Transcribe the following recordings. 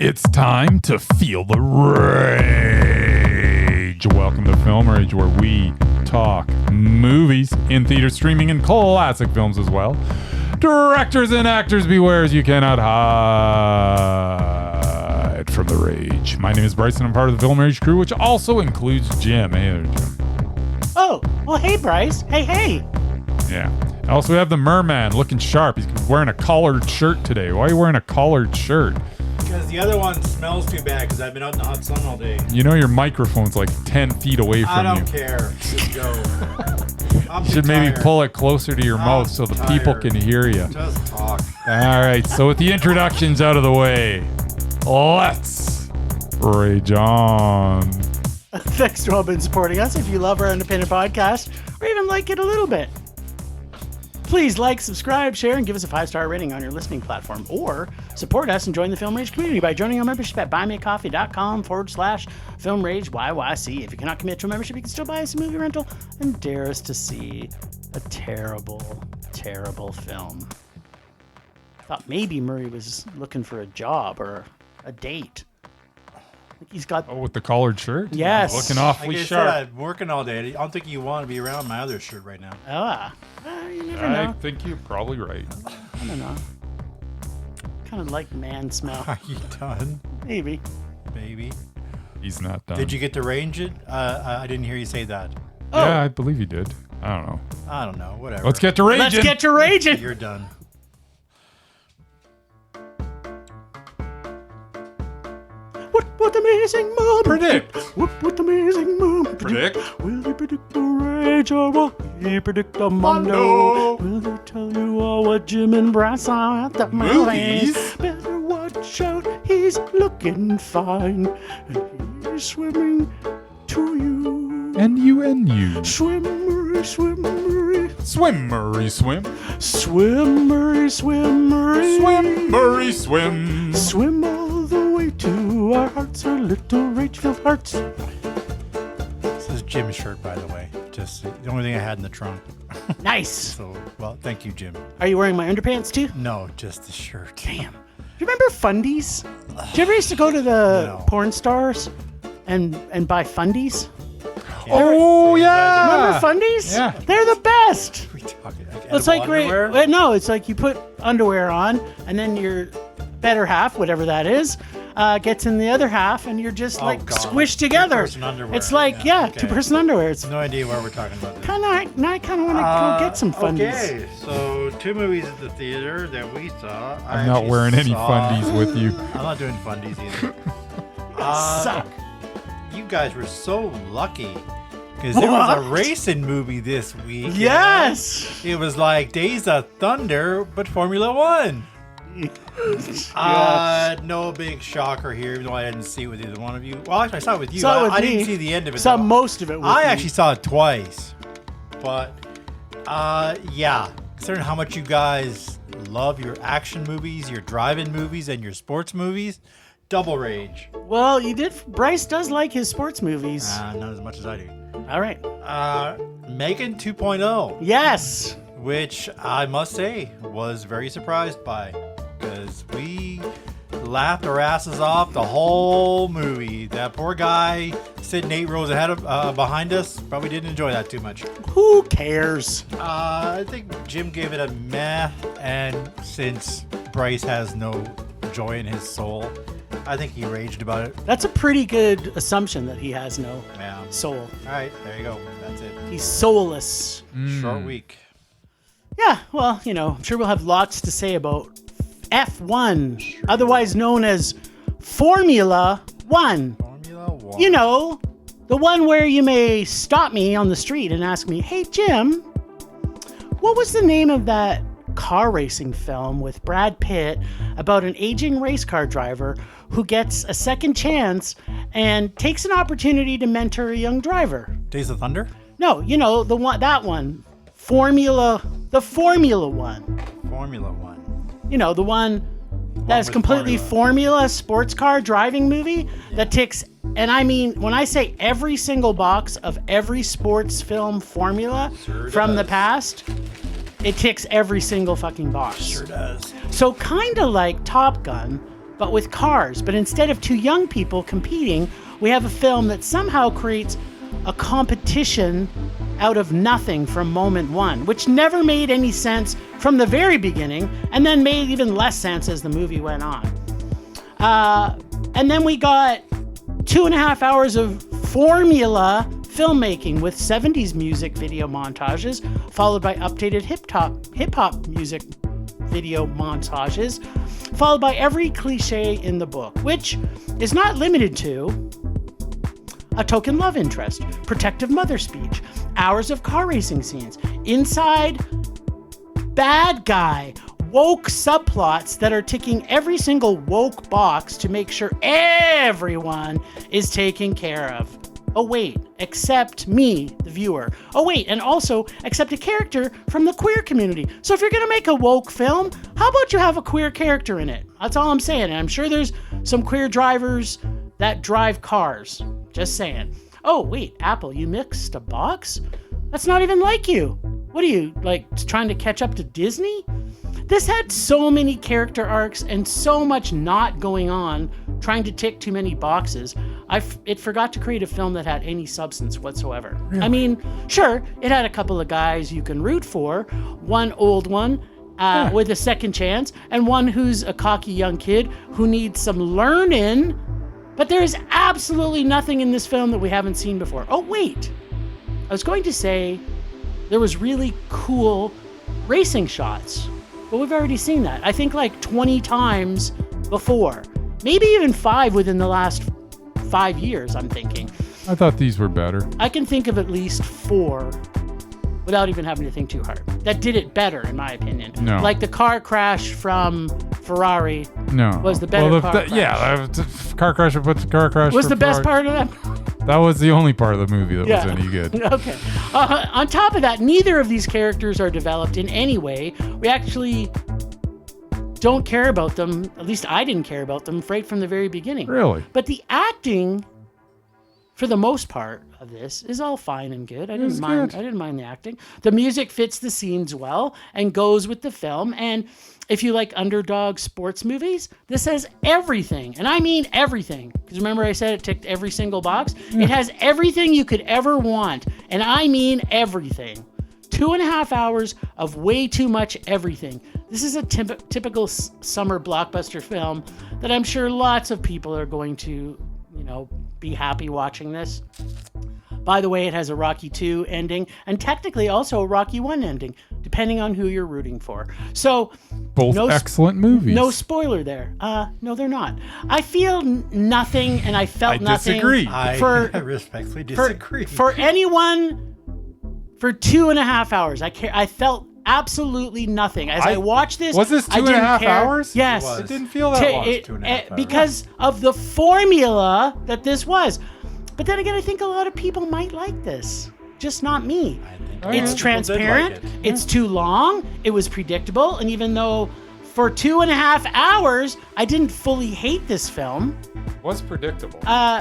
It's time to feel the rage. Welcome to Film Rage, where we talk movies, in theater streaming, and classic films as well. Directors and actors, beware, as you cannot hide from the rage. My name is Bryce, and I'm part of the Film Rage crew, which also includes Jim. Hey there, Jim. Oh, well, hey, Bryce. Hey. Yeah. Also, we have the Merman looking sharp. He's wearing a collared shirt today. Why are you wearing a collared shirt? Because the other one smells too bad because I've been out in the hot sun all day. You know your microphone's like 10 feet away from you. I don't care. Just go. You should maybe pull it closer to your mouth so the people can hear you. Just talk. All right, so with the introductions out of the way, let's rage on. Thanks to all been supporting us. If you love our independent podcast or even like it a little bit, please like, subscribe, share, and give us a 5-star rating on your listening platform. Or support us and join the Film Rage community by joining our membership at buymeacoffee.com/Film Rage YYC. If you cannot commit to a membership, you can still buy us a movie rental and dare us to see a terrible, terrible film. I thought maybe Murray was looking for a job or a date. I think he's got... Oh, with the collared shirt? Yes. Looking awfully Like I sharp. said, I'm working all day. I don't think you want to be around my other shirt right now. You never I know. think you're probably right. I don't know. Kind of like man smell. Are you done, Maybe. baby? He's not done. Did you get to range it? I didn't hear you say that. Yeah, I believe you did. I don't know. I don't know. Whatever. Let's get to raging. Let's get to raging. You're done. What amazing moment? Predict. What amazing moment? Predict. Will he predict the rage or will he predict the mondo? Will they tell you all what Jim and Bryce are at the Movies? movies? Better watch out, he's looking fine. And he's swimming to you. And you. Swim, Murray, swim, Murray. Swim, Murray, swim. Swim, Murray, swim, Murray. Swim, Murray, swim. Swim all the way to our hearts, our little rage-filled hearts. This is Jim's shirt, by the way. Just the only thing I had in the trunk. Nice. So, well, thank you, Jim. Are you wearing my underpants too? No, just the shirt. Damn. Do you remember Fundies? Did you ever used to go to the No. porn stars and buy Fundies? Oh, yeah. Remember Fundies? Yeah. They're the best. We talking like It's like underwear? no, it's like you put underwear on and then your better half, whatever that is, gets in the other half and you're just like God. squished together. Two-person underwear. It's like, okay. two-person underwear. It's No idea what we're talking about. kind of, now I kind of want to go get some Fundies. Okay, so 2 movies at the theater that we saw. I'm not wearing any fundies with you. I'm not doing fundies either. Suck. You guys were so lucky because there was a What? racing movie this week. Yes. It was like Days of Thunder, but Formula One. No big shocker here, even though I didn't see it with either one of you. Well, actually, I saw it with you. Saw it with I me. didn't see the end of it. Saw though. most of it with I me. actually saw it twice. But, yeah. Considering how much you guys love your action movies, your drive-in movies, and your sports movies, double rage. Well, you did. Bryce does like his sports movies. Not as much as I do. All right. Meagan 2.0, Yes. which I must say was very surprised by, because we laughed our asses off the whole movie. That poor guy sitting 8 rows ahead of behind us probably didn't enjoy that too much. Who cares? I think Jim gave it a meh, and since Bryce has no joy in his soul, I think he raged about it. That's a pretty good assumption that he has no Yeah. soul. All right, there you go. That's it. He's soulless. Short week. Yeah, well, I'm sure we'll have lots to say about F1, otherwise known as Formula One. Formula One. The one where you may stop me on the street and ask me, hey, Jim, what was the name of that car racing film with Brad Pitt about an aging race car driver who gets a second chance and takes an opportunity to mentor a young driver? Days of Thunder? No, the one, that one. The Formula One. Formula One. The one that is with completely formula. sports car driving movie that ticks, and I mean, when I say every single box of every sports film formula Sure from the does. past, it ticks every single fucking box. Sure does. So kind of like Top Gun, but with cars. But instead of two young people competing, we have a film that somehow creates a competition out of nothing from moment one, which never made any sense from the very beginning, and then made even less sense as the movie went on. And then we got 2.5 hours of formula filmmaking with 70s music video montages, followed by updated hip-hop music video montages, followed by every cliche in the book, which is not limited to a token love interest, protective mother speech, hours of car racing scenes, inside bad guy, woke subplots that are ticking every single woke box to make sure everyone is taken care of. Oh wait, except me, the viewer. Oh wait, and also except a character from the queer community. So if you're gonna make a woke film, how about you have a queer character in it? That's all I'm saying. And I'm sure there's some queer drivers that drive cars. Just saying. Oh wait, Apple, you mixed a box? That's not even like you. What are you, like, trying to catch up to Disney? This had so many character arcs and so much not going on, trying to tick too many boxes. It forgot to create a film that had any substance whatsoever. Really? I mean, sure, it had a couple of guys you can root for, one old one with a second chance, and one who's a cocky young kid who needs some learning, but there is absolutely nothing in this film that we haven't seen before. Oh, wait. I was going to say there was really cool racing shots. But we've already seen that. I think like 20 times before. Maybe even 5 within the last 5 years, I'm thinking. I thought these were better. I can think of at least 4 without even having to think too hard. That did it better, in my opinion. No. Like the car crash from Ferrari was the better car crash. Yeah, the car crash was the best part of that. That was the only part of the movie that was any good. Okay. On top of that, neither of these characters are developed in any way. We actually don't care about them. At least I didn't care about them right from the very beginning. Really? But the acting, for the most part of this, is all fine and good. I didn't mind the acting. The music fits the scenes well and goes with the film. And if you like underdog sports movies, this has everything. And I mean everything. Because remember I said it ticked every single box? Yeah. It has everything you could ever want. And I mean everything. 2.5 hours of way too much everything. This is a typical summer blockbuster film that I'm sure lots of people are going to, be happy watching this. By the way, it has a Rocky 2 ending and technically also a Rocky 1 ending, depending on who you're rooting for. So, both excellent movies. No spoiler there. No, they're not. I feel nothing, and I felt nothing. Disagree. I respectfully disagree. For anyone, for 2.5 hours, I felt absolutely nothing. As I watched this, was this 2.5 hours? Yes. It didn't feel that long. 2.5 hours. Because of the formula that this was. But then again, I think a lot of people might like this. Just not me. It's transparent. It's too long. It was predictable. And even though for 2.5 hours, I didn't fully hate this film. Was predictable.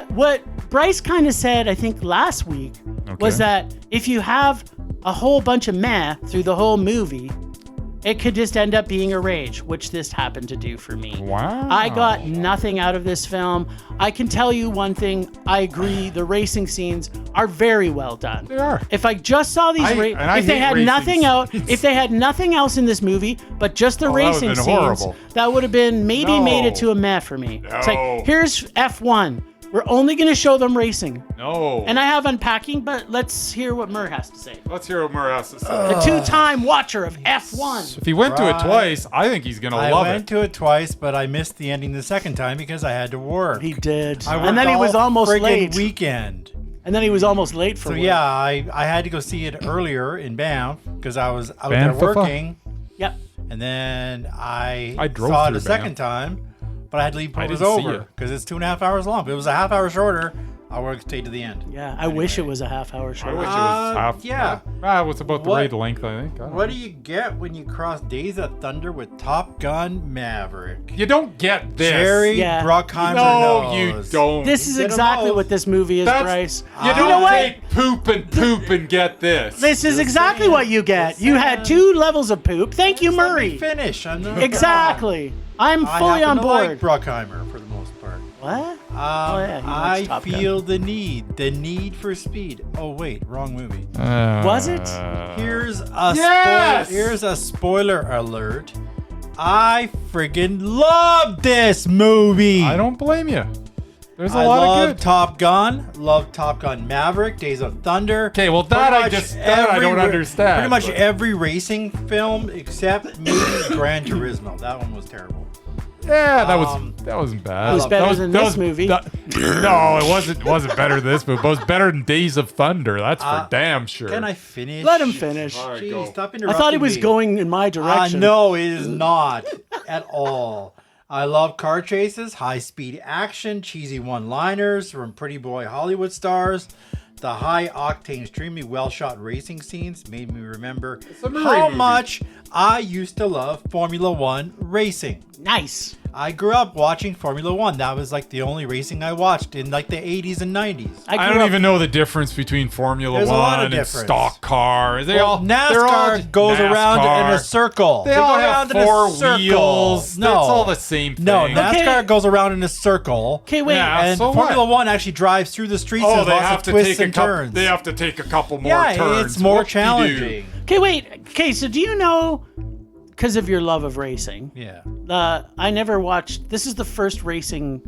What Bryce kind of said, I think last week, was that if you have a whole bunch of meh through the whole movie, it could just end up being a rage, which this happened to do for me. Wow. I got nothing out of this film. I can tell you one thing. I agree. The racing scenes are very well done. They are. If I just saw these, if they had nothing else in this movie, but just the racing scenes, that would have been made it to a meh for me. No. It's like, here's F1. We're only going to show them racing. No. And I have unpacking, but let's hear what Mur has to say. Let's hear what Mur has to say. The two-time watcher of F1. If he went to it twice, I think he's going to love it. I went to it twice, but I missed the ending the second time because I had to work. He did. And then he was almost late. Weekend. And then he was almost late for work. So yeah, I had to go see it earlier in Banff because I was out there working. Yep. And then I drove saw it through a second time. But I had to leave before it was over because it's 2.5 hours long. If it was a half hour shorter, I would have stayed to the end. Yeah, I wish it was a half-hour show. I wish it was half. Yeah. It was about the right length, I think. I don't What know. do you get when you cross Days of Thunder with Top Gun Maverick? You don't get this. Jerry Yeah. Bruckheimer No, knows. you don't. This is Get 'em exactly both. what this movie is, That's- Bryce. You You don't know what? take poop and get this. This is Just exactly saying. what you get. Just You had saying. 2 levels of poop. Thank you, Just let me Murray. finish. I'm not- Exactly. I'm I fully happen on to board. like Bruckheimer for the most part. What? Yeah, he likes I Top Gun. feel the need for speed. Oh wait, wrong movie. Was it? Here's a Yes! here's a spoiler alert. I friggin' love this movie. I don't blame you. There's a I lot love of good. Top Gun. Love Top Gun Maverick. Days of Thunder. Okay, well, Pretty that I much just- that I don't understand, Pretty much but- every racing film except maybe Gran Turismo. That one was terrible. Yeah, that Um, wasn't bad. It was better than this movie. No, it wasn't better than this movie. But it was better than Days of Thunder. That's for damn sure. Can I finish? Let him finish. All right, Jeez, go. stop I interrupting thought he was me. going in my direction. No, it is not at all. I love car chases, high-speed action, cheesy one-liners from pretty boy Hollywood stars. The high-octane, extremely well-shot racing scenes made me remember a Murray how movie. much I used to love Formula One racing. Nice. I grew up watching Formula One. That was like the only racing I watched in like the 80s and 90s. I grew don't up- even know the difference between Formula There's a One lot of and difference. stock cars. They're Well, all they're all NASCAR just goes around in NASCAR. a circle. They all go have around in a 4 circle. wheels. No, That's all the same thing. No, Okay. NASCAR goes around in a circle. Okay, wait. Yeah. And so Formula what? One actually drives through the streets Oh, and they lots have of to twists take a and couple. turns. They have to take a couple more yeah, turns. it's more Whoop-de-doo. challenging. Okay, wait. Okay, so do you know, because of your love of racing, Yeah. I never watched. This is the first racing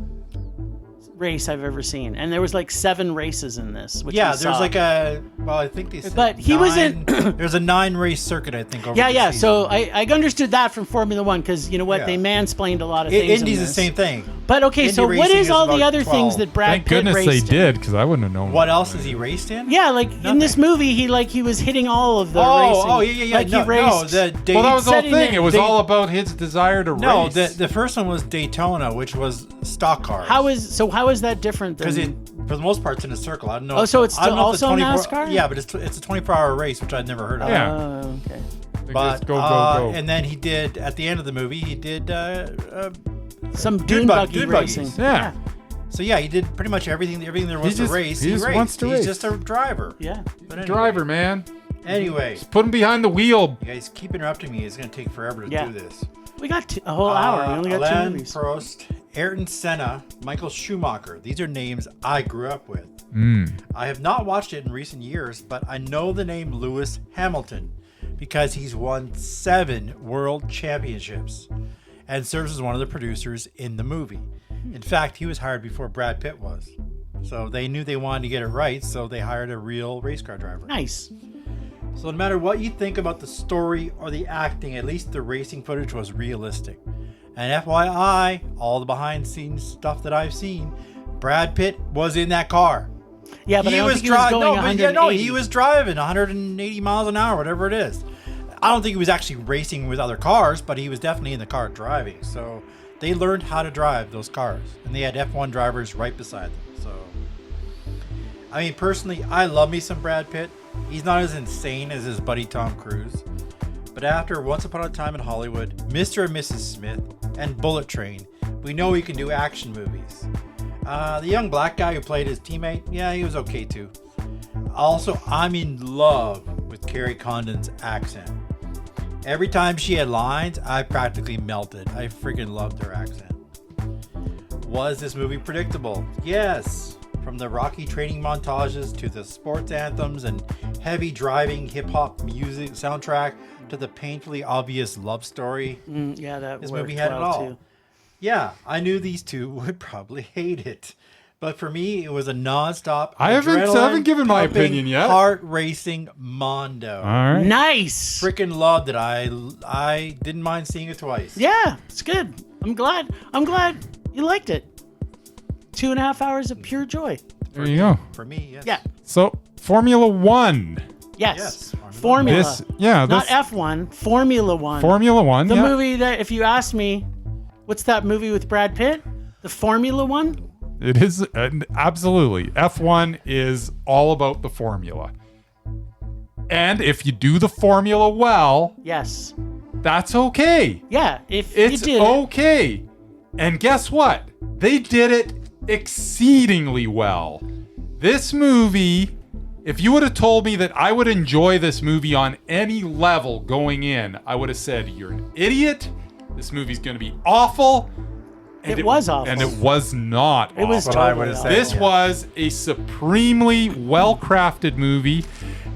race I've ever seen, and there was like 7 races in this. Which Yeah, we there's saw. like a. Well, I think they said. But he was in- There's a 9-race circuit, I think. Over Yeah, the yeah. season. So I understood that from Formula One because you know what, Yeah. they mansplained a lot of things. in Indy's the this. same thing. But okay, Indy so what racing is all the about other 12. things that Brad Thank Pitt goodness they raced in? did, because I wouldn't have known. What else has he raced in? Yeah, like in this Nothing. movie, he was hitting all of the racing. Oh, yeah. Like no, he raced. no, the Well, that was the whole setting thing. it- It was they- all about his desire to No, race. the first one was Daytona, which was stock cars. how is that different than? Because for the most part, it's in a circle. I don't know. Oh, so it's I don't know if the also 24 NASCAR? Yeah, but it's a 24-hour race, which I'd never heard of. Yeah. Okay. But go. and then he did at the end of the movie, he did. Some dune buggy dune racing. buggies. Yeah. So yeah, he did pretty much everything there was to just- race. he just raced. wants to He's race. just a driver. Yeah. But anyway, Driver, man. Anyway, Put him behind the wheel. you guys keep interrupting me. It's gonna take forever to Yeah. do this. We got a whole hour. We only got 2 Alain movies. Prost, Ayrton Senna, Michael Schumacher. These are names I grew up with. I have not watched it in recent years, but I know the name Lewis Hamilton because he's won 7 world championships and serves as one of the producers in the movie. In fact, he was hired before Brad Pitt was. So they knew they wanted to get it right, so they hired a real race car driver. Nice. So no matter what you think about the story or the acting, at least the racing footage was realistic. And FYI, all the behind scenes stuff that I've seen, Brad Pitt was in that car. Yeah, but I don't think he was going 180. He was driving 180 miles an hour, whatever it is. I don't think he was actually racing with other cars, but he was definitely in the car driving. So they learned how to drive those cars, and they had F1 drivers right beside them. So, I mean, personally, I love me some Brad Pitt. He's not as insane as his buddy Tom Cruise. But after Once Upon a Time in Hollywood, Mr. and Mrs. Smith, and Bullet Train, we know he can do action movies. The young black guy who played his teammate, yeah, he was okay too. Also, I'm in love with Carrie Condon's accent. Every time she had lines, I practically melted. I freaking loved her accent. Was this movie predictable? Yes. From the rocky training montages to the sports anthems and heavy driving hip-hop music soundtrack to the painfully obvious love story. Yeah, that This worked movie had it well all. too. Yeah, I knew these two would probably hate it. But for me, it was a non-stop, I haven't given my adrenaline-pumping, opinion yet. heart-racing mondo. All right. Nice. Freaking loved it. I didn't mind seeing it twice. Yeah, it's good. I'm glad you liked it. 2.5 hours of pure joy. There you go. For me, yes. Yeah. So, Formula One. Yes. Yes, Formula. Not This F1. Formula One. Formula One. The yeah. movie that, if you ask me, what's that movie with Brad Pitt? The Formula One? It is absolutely. F1 is all about the formula. And if you do the formula well, Yes. that's okay. Yeah. If It's you did okay. And guess what? They did it exceedingly well. This movie, if you would have told me that I would enjoy this movie on any level going in, I would have said, you're an idiot. This movie's going to be awful. And It was awful. And it was not It was awful. what I totally would have awful. said. This was a supremely well-crafted movie.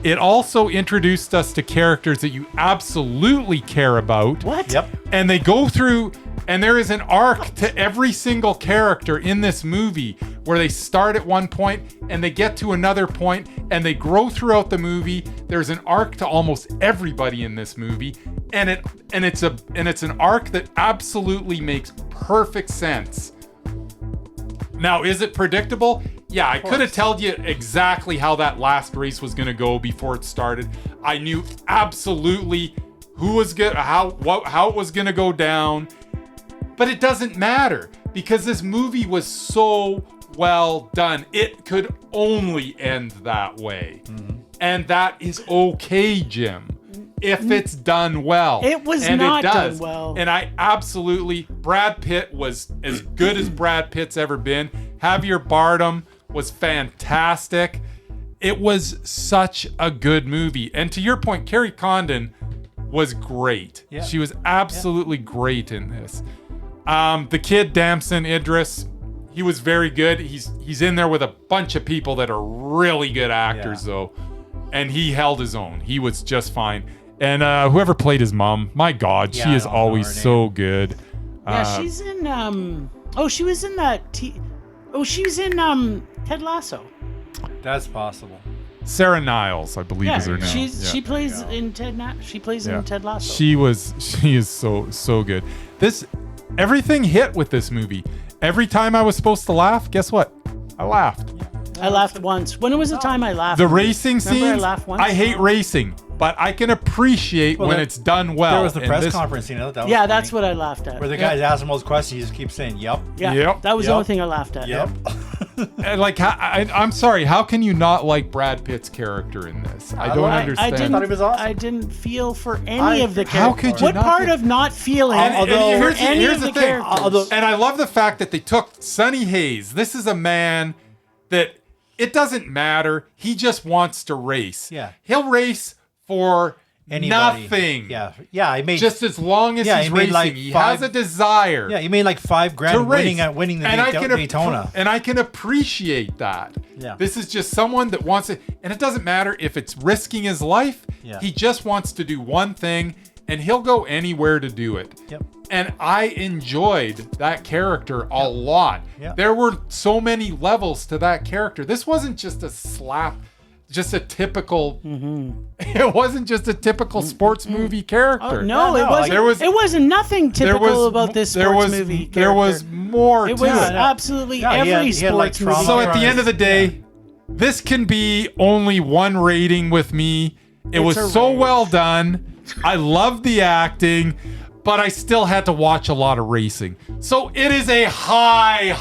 It also introduced us to characters that you absolutely care about. What? Yep. And they go through, and there is an arc to every single character in this movie where they start at one point and they get to another point and they grow throughout the movie. There's an arc to almost everybody in this movie, and it's an arc that absolutely makes perfect sense. Now, is it predictable? Yeah, I could have told you exactly how that last race was going to go before it started. I knew absolutely who was good, how it was going to go down. But it doesn't matter because this movie was so well done. It could only end that way. Mm-hmm. And that is okay, Jim, if it's done well. It was and not it does. done well. And I absolutely, Brad Pitt was as good as Brad Pitt's ever been. Javier Bardem was fantastic. It was such a good movie. And to your point, Carrie Condon was great. Yeah. She was absolutely great in this. The kid, Damson Idris, he was very good. He's in there with a bunch of people that are really good actors, though. And he held his own. He was just fine. And whoever played his mom, my God, she is always so good. Yeah, she's in she was in that she was in Ted Lasso. That's possible. Sarah Niles, I believe, is her name. She plays in Ted in Ted Lasso. She is so good. Everything hit with this movie. Every time I was supposed to laugh, guess what? I laughed. I laughed once. When was the time I laughed? The racing scenes, Remember I laughed once? I hate racing, but I can appreciate when it's done well. There was the And press this- conference scene. That was Yeah, funny. that's what I laughed at. Where the guys ask him all those questions, he just keeps saying, "Yep." Yeah, Yep. that was the Yep. only thing I laughed at. Yep. And I'm sorry, how can you not like Brad Pitt's character in this? I don't understand. I didn't, thought he was awesome. I didn't feel for any of the characters. How could you What not part feel- of not feeling Although- for here's any here's of the the thing. characters? And I love the fact that they took Sonny Hayes. This is a man that it doesn't matter. He just wants to race. Yeah. He'll race for Anybody. nothing. Yeah. He made Just as long as Yeah, he's he made racing. like He 5 has a desire. Yeah, he made like $5,000 to race. winning the And I can Daytona. And I can appreciate that. Yeah. This is just someone that wants it. And it doesn't matter if it's risking his life. Yeah. He just wants to do one thing and he'll go anywhere to do it. Yep. And I enjoyed that character a lot. Yep. There were so many levels to that character. This wasn't just a slap, just a typical. It wasn't just a typical sports movie character. Oh, no, it wasn't. It wasn't nothing typical about this sports movie character. There was more It to was it. absolutely he had- every he had, like, sports movie. trauma. So at the end of the day, this can be only one rating with me. It was a so rage. well done. I loved the acting, but I still had to watch a lot of racing. So it is a high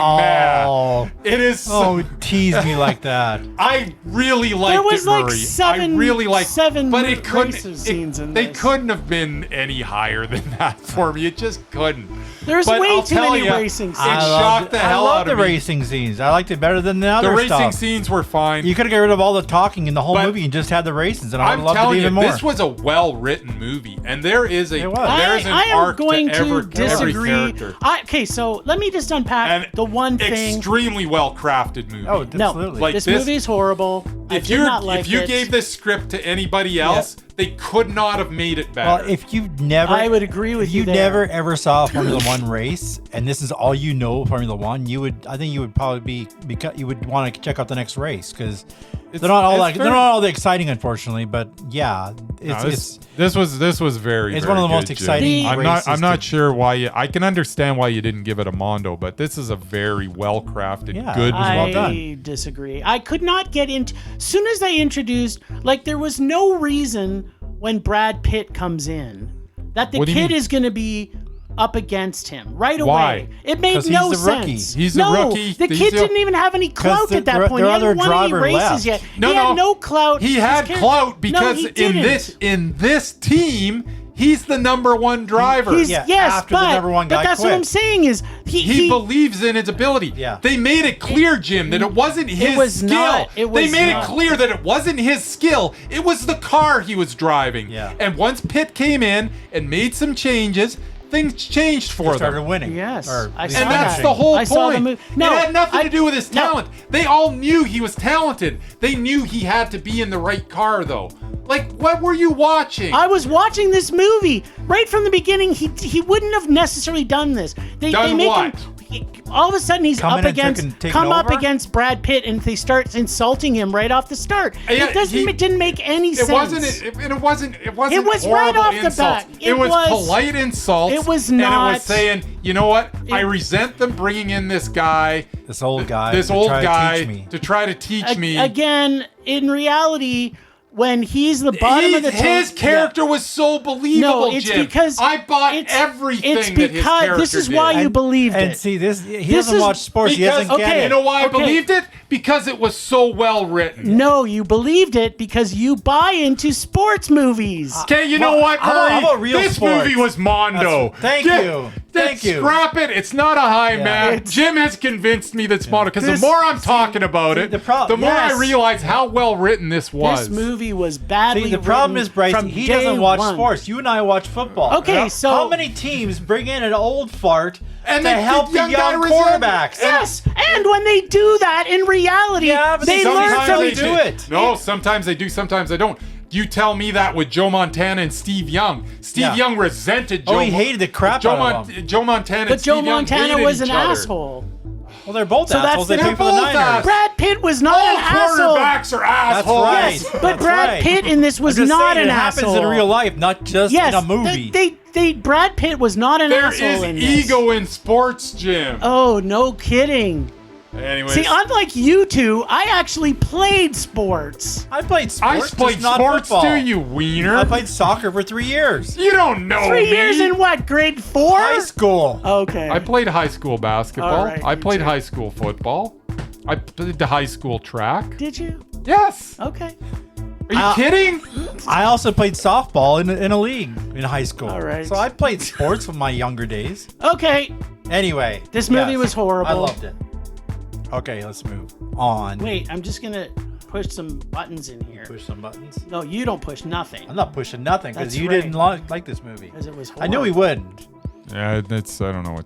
Oh. man. It is. Oh, tease me like that. I really liked There was it, like Murray. seven- I really liked, seven but it couldn't. races scenes in they this. couldn't have been any higher than that for me. It just couldn't. There's But way I'll too tell many ya, racing It scenes. shocked the hell I out love the of me. racing scenes. I liked it better than the other The racing stuff. scenes were fine. You could have got rid of all the talking in the whole But movie and just had the races, and I would I'm have loved it telling even you, more. this was a well-written movie, and there is It was. there's an I am arc going to every disagree. character. Okay, so let me just unpack And the one thing. extremely well-crafted movie. Oh, No, absolutely. Like this this- movie's horrible. I if did not like if you it. gave this script to anybody else, they could not have made it better. Well, if you've never, I would agree with if you you there. never ever saw a Formula One race, and this is all you know of Formula One, I think you would probably be you would want to check out the next race because they're not all it's they're not all that exciting, unfortunately. But yeah, No, it's this was very. it's very one of the most good, Jim. exciting I'm races not to- sure why I can understand why you didn't give it a Mondo, but this is a very well-crafted, Yeah, good. well I done. disagree. I could not get into. Soon as they introduced, there was no reason when Brad Pitt comes in that the What do you kid mean? is going to be up against him right Why? away. It made 'Cause no he's the rookie. sense. He's the no, rookie. The He's kid the- didn't even have any clout the- at that point. their He hadn't other won any driver races left. yet. No, he no. had no clout. He His had character- clout because he didn't. in this team, he's the number one driver. He's, Yeah, yes, after the but, number one guy but that's what quit. I'm saying is He believes in his ability. Yeah. They made it clear, Jim, that it wasn't his was skill. not. It was they made not. it clear that it wasn't his skill. It was the car he was driving. Yeah. And once Pitt came in and made some changes, things changed for They started them. winning. Yes, Or I at saw least And that's that. the whole I saw the point. move. No, it had nothing to do with his no. talent. They all knew he was talented. They knew he had to be in the right car, though. Like, what were you watching? I was watching this movie right from the beginning. He wouldn't have necessarily done this. They make what? him. All of a sudden, he's Come up in and taking up over? against Brad Pitt, and they start insulting him right off the start. Yeah, It didn't make any It sense. wasn't. It wasn't. It wasn't. It was horrible right off the insults. bat. It was polite insults. It was And it not- was saying, you know what? I resent them bringing in this guy, This old guy. this to old try to guy, teach me. to try to teach me. Again, in reality, when he's the bottom of the his character was so believable, No, it's Jim. because I bought it's- everything it's that his because- character this is did. why you believed And it. see, he This doesn't is- watch sports. He Because, doesn't get you it. know why I Okay. believed it? Because it was so well written. No, you believed it because you buy into sports movies. Okay, you know Well, what, how about- Murray? how about real this sports? movie was Mondo. Thank you. Thank you. Scrap it. It's not a high mat. It's- Jim has convinced me that it's Mondo. Because the This- more I'm talking about it, the more I Yes. realize how well written this was. This movie was badly See, the problem written is, Bryce, from he day doesn't watch one. sports. You and I watch football. Okay, so- how many teams bring in an old fart And to the help the young guy young resent- quarterbacks? Yes, and when they do that in reality, Yeah, but they learn sometimes from they do it. No, sometimes they do, sometimes they don't. You tell me that with Joe Montana and Steve Young. Steve Yeah. Young resented Joe. Oh, he hated the crap Joe, out of him. Joe Montana But and Joe Steve Young Montana hated was an each other. asshole. Well, they're both So that's assholes. They the- play for the They're both Niners. assholes. Brad Pitt was not All an asshole. quarterbacks are assholes. right. Yes, but That's Brad right. Pitt in this was I'm just not saying an it happens asshole. in real life, not just Yes, in a movie. Brad Pitt was not an There asshole is in this. ego in sports, Jim. Oh, no kidding. Anyways, See, unlike you two, I actually played sports. I played I sports, played just not sports football. too, you wiener. I played soccer for 3 years. You don't know 3 me. years in what, grade 4? High school. Okay. I played high school basketball. All right, I you played too. high school football. I played the high school track. Did you? Yes. Okay. Are you kidding? I also played softball in a league in high school. All right. So I played sports from my younger days. Okay. Anyway. This movie was horrible. I loved it. Okay, let's move on. Wait, I'm just going to push some buttons in here. Push some buttons. No, you don't push nothing. I'm not pushing nothing because That's you right. didn't like this movie. Because it was horrible. I knew he wouldn't. Yeah, that's. I don't know what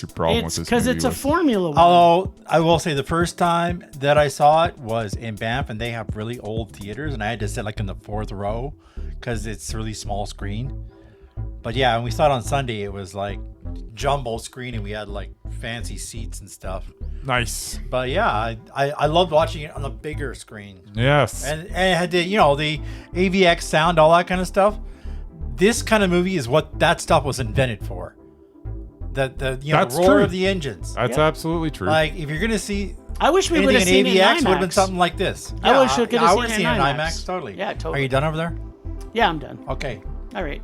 your problem with this because movie it's a was. Formula One. Although I will say the first time that I saw it was in Banff, and they have really old theaters, and I had to sit like in the 4th row because it's really small screen. But yeah, when we saw it on Sunday, it was like jumbo screen, and we had like fancy seats and stuff. Nice. But yeah, I loved watching it on the bigger screen, Yes. and it had the the AVX sound, all that kind of stuff. This kind of movie is what that stuff was invented for. The That's roar true. of the engines. That's Yeah. absolutely true. Like if you're gonna see I wish we would anything have in seen it in AVX, would have been IMAX. something like this. I wish we could have I seen would it have in seen it in IMAX. IMAX. Totally. Yeah, totally. Are you done over there? Yeah, I'm done. Okay. All right.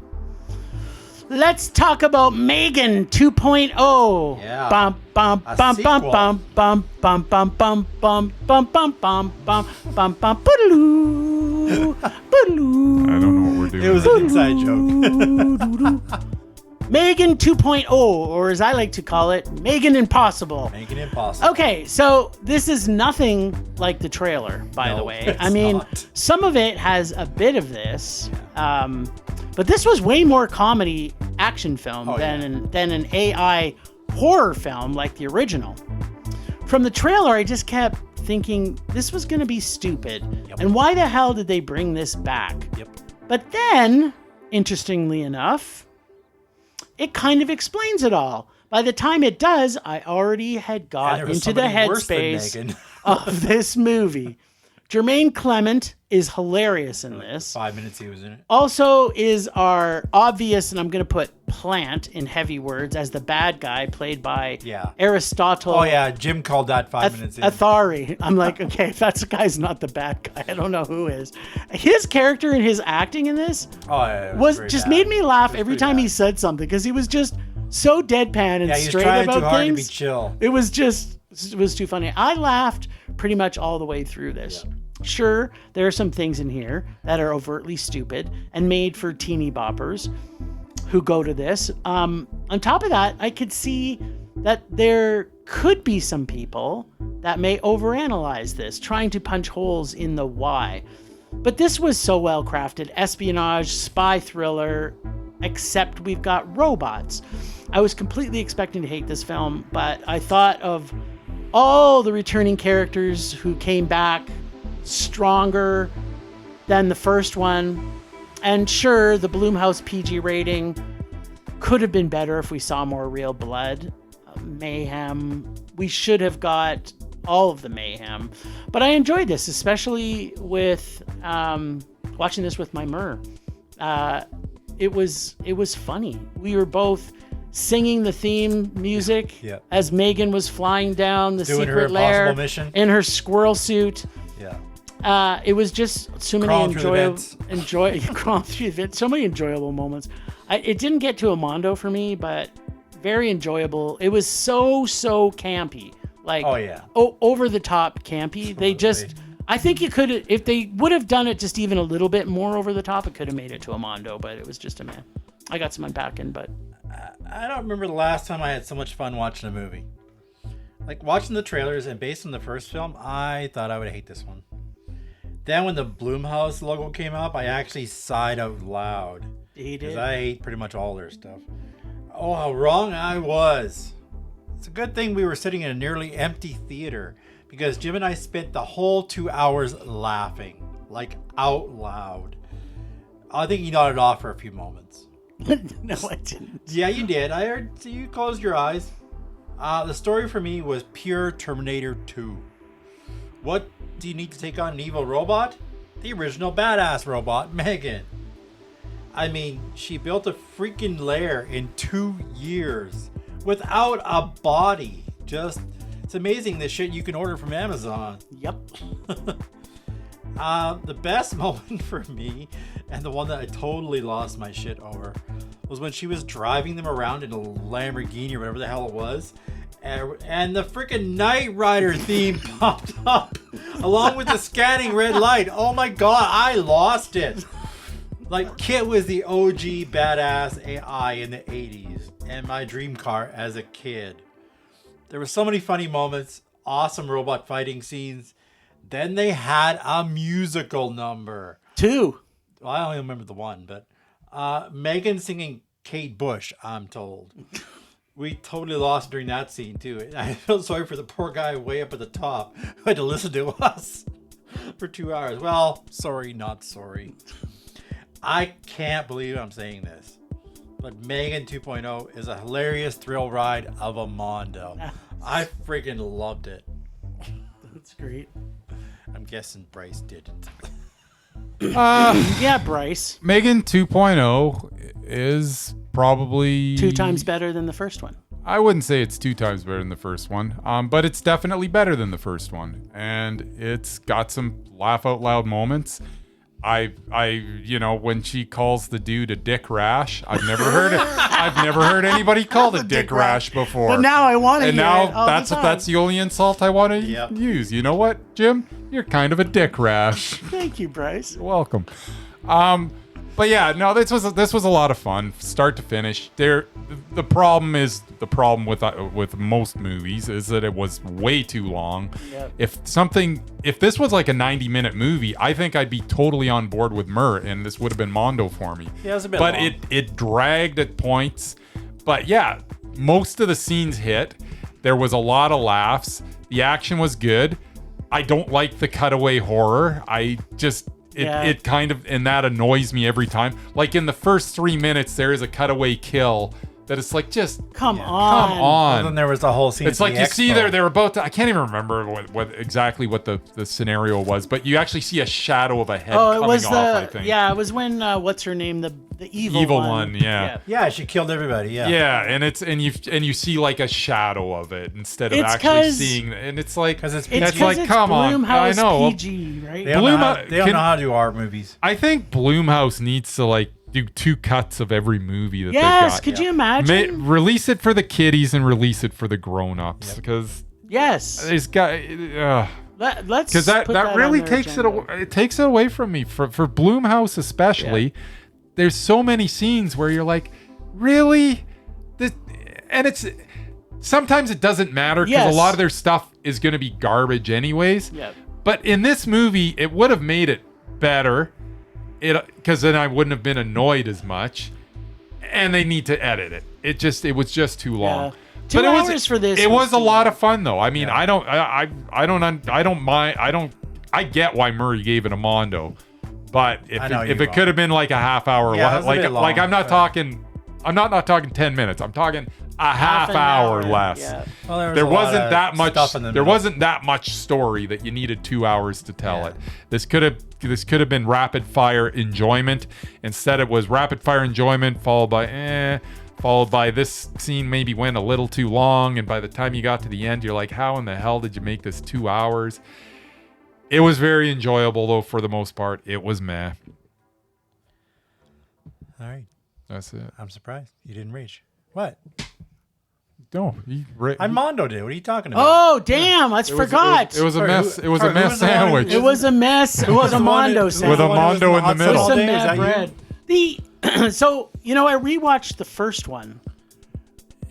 Let's talk about Meagan 2.0. Yeah. Bum bum A bum bum sequel. bum bum bum bum bum bum bum bum bum bum bum bum boodaloo boodaloo. I don't know what we're doing. It was an inside joke. Meagan 2.0, or as I like to call it, Meagan Impossible. Make it impossible. Okay, so this is nothing like the trailer, by No, the way. it's I mean, not. some of it has a bit of this, but this was way more comedy action film Oh, than an AI horror film like the original. From the trailer, I just kept thinking this was going to be stupid, Yep. and why the hell did they bring this back? Yep. But then, interestingly enough, it kind of explains it all. By the time it does, I already had And got there was into the somebody worse than headspace Meagan. of this movie. Jermaine Clement is hilarious in this. 5 minutes he was in it. Also is our obvious, and I'm going to put Plant in heavy words, as the bad guy played by Yeah. Aristotle. Oh yeah, Jim called that 5 minutes in. Athari. I'm like, okay, if that guy's not the bad guy, I don't know who is. His character and his acting in this Oh yeah, it was very just bad. made me laugh It was every pretty time bad. he said something, because he was just so deadpan and Yeah, he's straight trying about too hard to be things. chill. It was too funny. I laughed pretty much all the way through this. Yeah. Sure, there are some things in here that are overtly stupid and made for teeny boppers who go to this. On top of that, I could see that there could be some people that may overanalyze this, trying to punch holes in the why. But this was so well crafted, espionage, spy thriller, except we've got robots. I was completely expecting to hate this film, but I thought of all the returning characters who came back stronger than the first one. And sure, the Blumhouse PG rating could have been better if we saw more real blood, mayhem. We should have got all of the mayhem. But I enjoyed this, especially with watching this with my Mur. It was funny. We were both singing the theme music as Meagan was flying down the Doing secret her lair impossible mission. in her squirrel suit. Yeah. It was just so many Crawling through the crawling through the vents. So many enjoyable moments. It didn't get to a mondo for me, but very enjoyable. It was so campy, like over the top campy. They just, I think you could, if they would have done it just even a little bit more over the top, it could have made it to a mondo. But it was just a man. I got some unpacking, but I don't remember the last time I had so much fun watching a movie. Like watching the trailers, and based on the first film, I thought I would hate this one. Then when the Blumhouse logo came up, I actually sighed out loud. Because I hate pretty much all their stuff. Oh, how wrong I was. It's a good thing we were sitting in a nearly empty theater, because Jim and I spent the whole 2 hours laughing, like out loud. I think you nodded off for a few moments. No, I didn't. Yeah, you did. I heard you closed your eyes. The story for me was pure Terminator 2. What do you need to take on an evil robot? The original badass robot, Meagan. I mean, she built a freaking lair in 2 years without a body. It's amazing the shit you can order from Amazon. Yep. The best moment for me, and the one that I totally lost my shit over, was when she was driving them around in a Lamborghini or whatever the hell it was, and the freaking Knight Rider theme popped up along with the scanning red light. Oh my god, I lost it. Like, Kit was the OG badass AI in the 80s, and my dream car as a kid. There were so many funny moments, awesome robot fighting scenes. Then they had a musical number. 2. Well, I only remember the one, but Meagan singing Kate Bush, I'm told. We totally lost during that scene, too. I feel sorry for the poor guy way up at the top who had to listen to us for 2 hours. Well, sorry, not sorry. I can't believe I'm saying this, but Meagan 2.0 is a hilarious thrill ride of a mondo. I freaking loved it. That's great. I'm guessing Bryce didn't. Yeah, Bryce. Meagan 2.0 is probably 2 times better than the first one. I wouldn't say it's 2 times better than the first one, but it's definitely better than the first one, and it's got some laugh out loud moments. When she calls the dude a dick rash, I've never heard anybody called a dick rash before. But now I want to. And now that's the only insult I want to use. You know what, Jim? You're kind of a dick rash. Thank you, Bryce. You're welcome. But yeah, no, this was a lot of fun, start to finish. The problem with most movies is that it was way too long. Yep. If this was like a 90-minute movie, I think I'd be totally on board with Mur, and this would have been mondo for me. Yeah, it was a bit but long. it dragged at points. But yeah, most of the scenes hit. There was a lot of laughs. The action was good. I don't like the cutaway horror. It kind of, and that annoys me every time. Like in the first 3 minutes, there is a cutaway kill that it's like, just come on. Well, then there was the whole scene. It's like you see they're about to, I can't even remember what exactly the scenario was, but you actually see a shadow of a head coming off, I think. Yeah, it was when, what's her name? The evil one. Yeah, she killed everybody, Yeah, and you see like a shadow of it instead of actually seeing, and it's like, because it's like, come on, I know. PG, right? They don't know how to do art movies. I think Blumhouse needs to like do 2 cuts of every movie that Yes, they've got. could you imagine? Release it for the kiddies and release it for the grown-ups because Yes. there's got Let's because that put that really on their takes agenda. it takes it away from me for Blumhouse especially. There's so many scenes where you're like, really, and it's sometimes it doesn't matter because a lot of their stuff is going to be garbage anyways. Yep. But in this movie, it would have made it better, because then I wouldn't have been annoyed as much. And they need to edit it. It was just too long. Yeah. 2 hours for this. It was a lot of fun though. I mean, I don't mind. I get why Murray gave it a Mondo, but if it could have been like a half hour, like I'm not talking 10 minutes. I'm talking a half hour less. Yeah. Well, there wasn't that much. There wasn't that much story that you needed 2 hours to tell it. This could have been rapid fire enjoyment. Instead, it was rapid fire enjoyment followed by this scene maybe went a little too long, and by the time you got to the end, you're like, how in the hell did you make this 2 hours? It was very enjoyable though. For the most part, it was meh. All right, that's it. I'm surprised you didn't rage. What? No, Mondo did. What are you talking about? Oh, damn. I forgot. It was a mess. It was a mess sandwich. It was a mess. It was a Mondo sandwich. With a Mondo in the middle. With some mad bread. So, I rewatched the first one.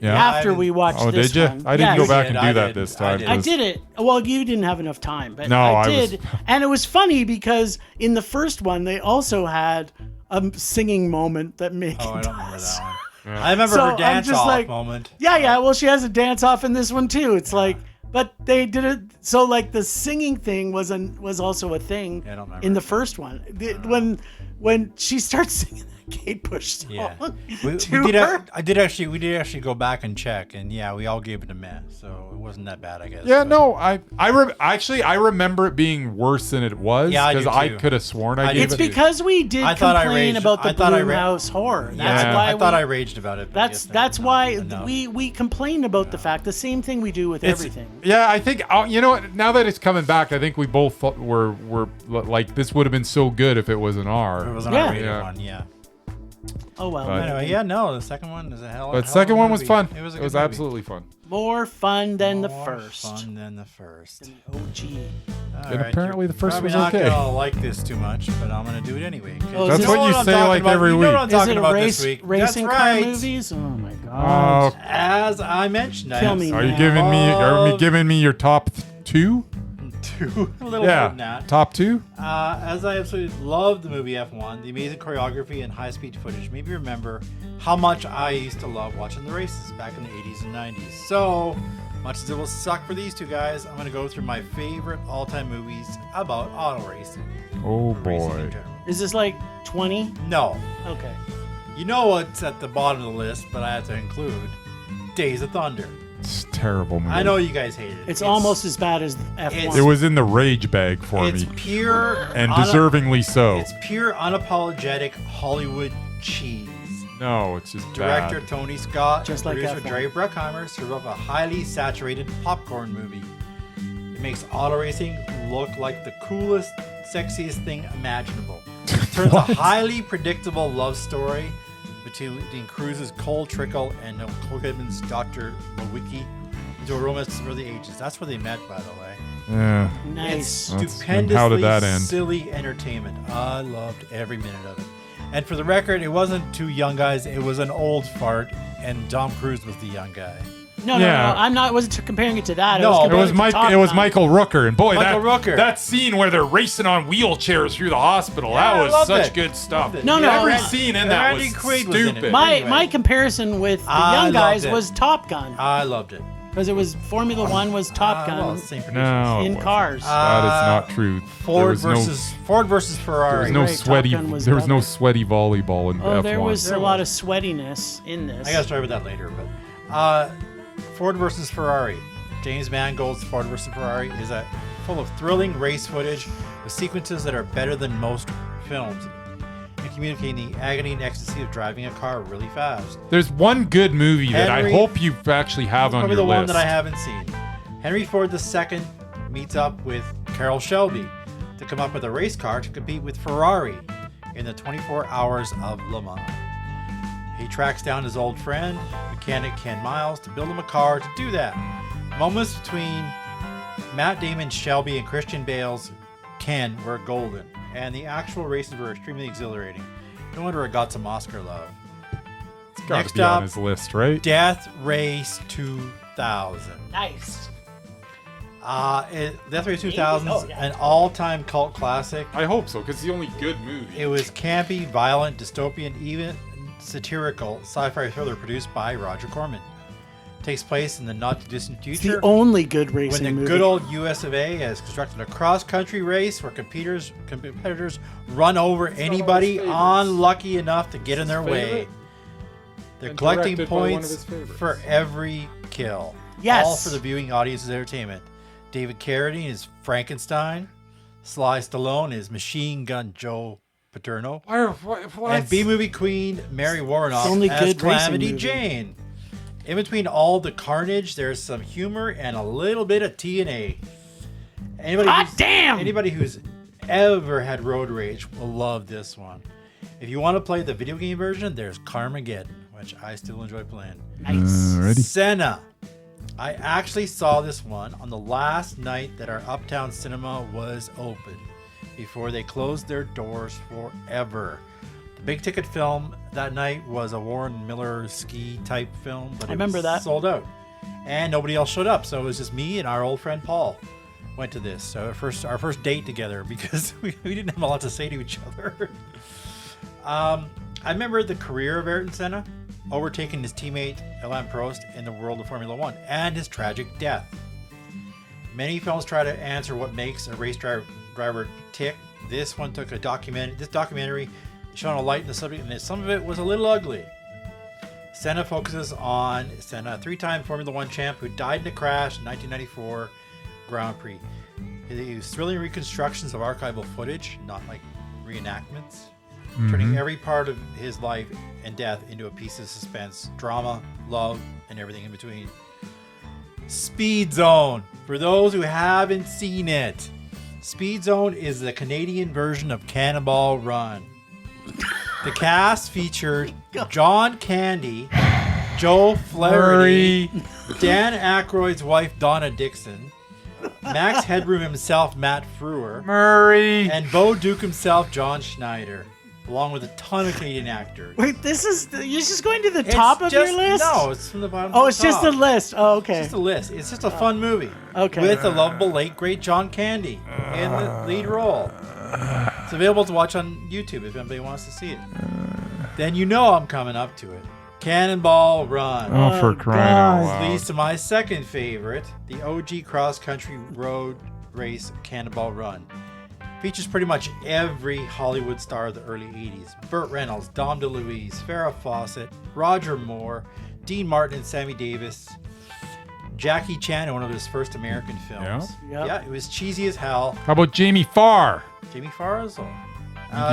Yeah. After we watched this one. Oh, did you? I didn't go back and do that this time. I did it. Well, you didn't have enough time, but no, I did. And it was funny because in the first one, they also had a singing moment that Meagan I don't remember does. that one. Yeah. I remember her dance-off moment. Yeah. Well, she has a dance-off in this one, too. It's like... But they did it so like the singing thing was also a thing in the first one. When she starts singing that Kate Bush song, we did actually go back and check, and we all gave it a meh, so it wasn't that bad, I guess. Yeah, no, I remember it being worse than it was because I could have sworn I gave it. It's because we did complain about the Blumhouse horror. That's why I thought I raged about it. That's why we complained about the fact the same thing we do with everything. Yeah, I think now that it's coming back, I think we both were like this would have been so good if it was an R. It was an R-rated one, yeah. Oh well. But anyway, the second one is a hell. But the second one was fun. It was absolutely fun. More fun than the first. Fun than the first. OG. And apparently the first was okay. okay. I'm not gonna like this too much, but I'm gonna do it anyway. That's what you say like every week. You know what I'm talking about this week. Racing That's car right. movies? Oh my god. As I mentioned, Kill me are you now. giving me your top 2? A little more than that. Top 2? As I absolutely love the movie F1, the amazing choreography and high-speed footage made me remember how much I used to love watching the races back in the 80s and 90s. So much as it will suck for these two guys, I'm going to go through my favorite all-time movies about auto racing. Oh boy. Is this like 20? No. Okay. You know what's at the bottom of the list, but I have to include Days of Thunder. It's a terrible movie. I know you guys hate it. It's almost as bad as F1. It was in the rage bag for me. It's pure... And deservingly so. It's pure unapologetic Hollywood cheese. No, it's just Director bad. Tony Scott, Just like producer F1. Jerry Bruckheimer serve up a highly saturated popcorn movie. It makes auto racing look like the coolest, sexiest thing imaginable. It turns a highly predictable love story between Cruise's Cole Trickle and Nicole Kidman's Dr. Lewicki into a romance for the ages. That's where they met, by the way. Yeah. Nice. It's stupendously how did that end? silly entertainment. I loved every minute of it. And for the record, it wasn't two young guys. It was an old fart, and Tom Cruise was the young guy. No, I'm not. I wasn't comparing it to that. No, It was Michael Rooker, and boy, that scene where they're racing on wheelchairs through the hospital, that was such good stuff. No, every scene in that was stupid. My comparison with the young guys was Top Gun. I loved it. Because it was Formula One was Top Gun in cars. That is not true. Ford versus Ferrari. There was no sweaty volleyball in F1. There was a lot of sweatiness in this. I gotta start with that later, but Ford versus Ferrari. James Mangold's Ford versus Ferrari is full of thrilling race footage with sequences that are better than most films and communicating the agony and ecstasy of driving a car really fast. There's one good movie that I hope you actually have on your list. Probably the one that I haven't seen. Henry Ford II meets up with Carroll Shelby to come up with a race car to compete with Ferrari in the 24 Hours of Le Mans. He tracks down his old friend, mechanic Ken Miles, to build him a car to do that. Moments between Matt Damon's Shelby and Christian Bale's Ken were golden, and the actual races were extremely exhilarating. No wonder it got some Oscar love. It's got to be on his list, right? Death Race 2000. Nice. Death Race 2000 is an all-time cult classic. I hope so, because it's the only good movie. It was campy, violent, dystopian, even satirical sci-fi thriller produced by Roger Corman. Takes place in the not-too-distant It's future the only good racing when the movie. good old US of A has constructed a cross-country race where competitors run over anybody unlucky enough to get in their way. They're And collecting directed by one of points his favorites. for every kill. Yes. All for the viewing audience's entertainment. David Carradine is Frankenstein. Sly Stallone is Machine Gun Joe Paterno. And B-movie queen Mary Warnock only as good racing Calamity movie. Jane. In between all the carnage, there's some humor and a little bit of TNA. Anybody who's ever had road rage will love this one. If you want to play the video game version, there's Carmageddon, which I still enjoy playing. Nice. Ready? Senna. I actually saw this one on the last night that our Uptown Cinema was open before they closed their doors forever. The big ticket film that night was a Warren Miller ski type film, but I remember that. sold out. And nobody else showed up, so it was just me and our old friend Paul went to this. So our first date together because we didn't have a lot to say to each other. I remember the career of Ayrton Senna, overtaking his teammate Alain Prost in the world of Formula One, and his tragic death. Many films try to answer what makes a race driver tick. This one took this documentary shone a light in the subject, and some of it was a little ugly. Senna focuses on Senna, a three-time Formula One champ who died in a crash in 1994 Grand Prix. He used thrilling reconstructions of archival footage, not like reenactments, turning every part of his life and death into a piece of suspense, drama, love, and everything in between. Speed Zone. For those who haven't seen it, Speed Zone is the Canadian version of Cannonball Run. The cast featured John Candy, Joe Flaherty, Dan Aykroyd's wife Donna Dixon, Max Headroom himself Matt Frewer, Murray. and Bo Duke himself John Schneider, along with a ton of Canadian actors. Wait, you're just going to the top of your list? No, it's from the bottom. Oh, to it's the just top. a list. Oh, okay. It's just a list. It's just a fun movie. Okay. With the lovable late great John Candy in the lead role. It's available to watch on YouTube if anybody wants to see it. Then you know I'm coming up to it. Cannonball Run. Oh, for crying out loud. Leads to my second favorite, the OG cross-country road race Cannonball Run. Features pretty much every Hollywood star of the early 80s. Burt Reynolds, Dom DeLuise, Farrah Fawcett, Roger Moore, Dean Martin and Sammy Davis, Jackie Chan in one of his first American films. Yeah. Yeah, it was cheesy as hell. How about Jamie Farr? Jamie Farr as well.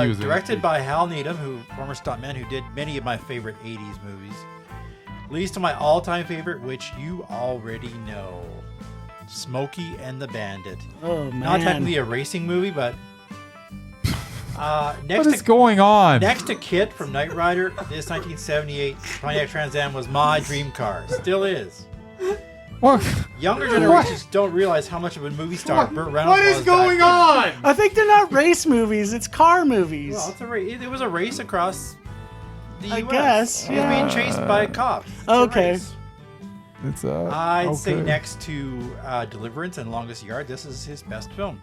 He was in Directed it. by Hal Needham, former stuntman who did many of my favorite 80s movies. Leads to my all-time favorite, which you already know. Smokey and the Bandit. Oh, man. Not technically a racing movie, but What next is going on? to Kit from Knight Rider, this 1978 Pontiac Trans Am was my dream car. Still is. What? Younger generations don't realize how much of a movie star Burt Reynolds What was is going back then. on? I think they're not race movies. It's car movies. Well, it was a race across the I U.S. guess, He was being chased by cops. It's a Okay. race. It's I'd say okay. next to Deliverance and Longest Yard, this is his best film.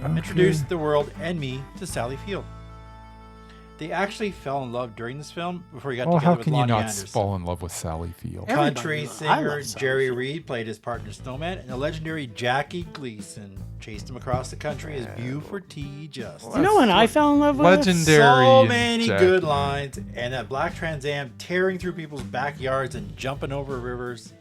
Introduced the world and me to Sally Field. They actually fell in love during this film before he got Well, together how with can you Lonnie not Anderson. fall in love with Sally Field? Country I singer love Sally Jerry Field. Reed played his partner Snowman, and the legendary Jackie Gleason chased him across the country as Buford T. Justice. You know when I fell in love with? Legendary. So many Jackie. good lines, and that black Trans Am tearing through people's backyards and jumping over rivers.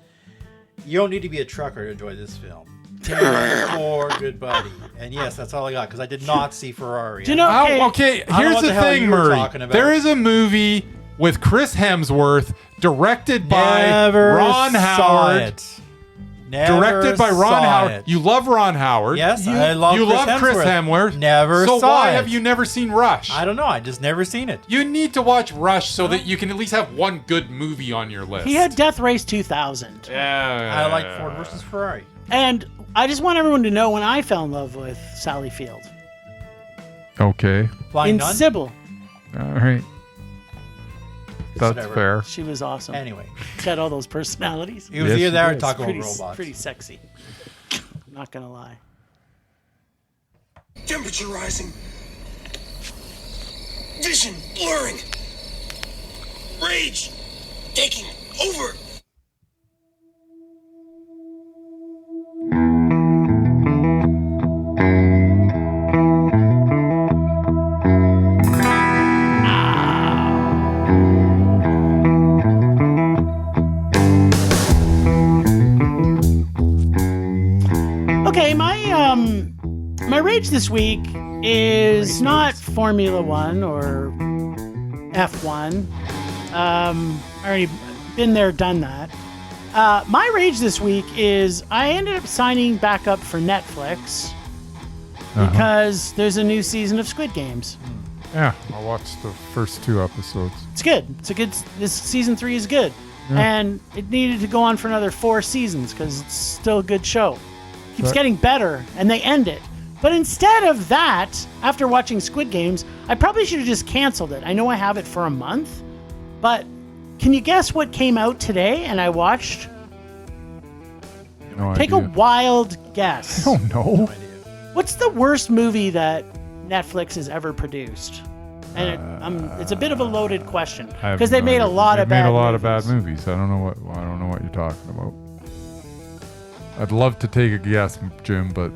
You don't need to be a trucker to enjoy this film. Poor good buddy. And yes, that's all I got because I did not see Ferrari. Do you know? Okay. Okay, I don't know here's what the the hell thing, you were Murray. talking about. There is a movie with Chris Hemsworth, directed by Never Ron saw Howard. it. Never directed by Ron saw Howard. it. You love Ron Howard. Yes, you, I love you Chris love Chris Hemsworth. Hemsworth. Never So saw why it. have you never seen Rush? I don't know. I just never seen it. You need to watch Rush so that you can at least have one good movie on your list. He had Death Race 2000. Yeah. I like Ford versus Ferrari. And I just want everyone to know when I fell in love with Sally Field. Okay. Flying In Nun? Sybil. All right. That's Whatever. fair. She was awesome. Anyway, She had all those personalities. he was Yes, either he there or is. talking about Pretty, robots. pretty sexy. I'm not going to lie. Temperature rising. Vision blurring. Rage taking over. Okay, my rage this week is not Formula One or F1. I already been there, done that. My rage this week is I ended up signing back up for Netflix because there's a new season of Squid Games. Yeah, I watched the first 2 episodes. It's good. This season 3 is good. And it needed to go on for another 4 seasons because it's still a good show. Keeps Right. getting better, and they end it. But instead of that, after watching Squid Games, I probably should have just canceled it. I know I have it for a month, but can you guess what came out today and I watched? No Take idea. a wild guess. I don't know. What's the worst movie that Netflix has ever produced? And it's a bit of a loaded question I have because they no made a idea. lot They of bad made a lot movies. of bad movies. I don't know what you're talking about. I'd love to take a guess, Jim, but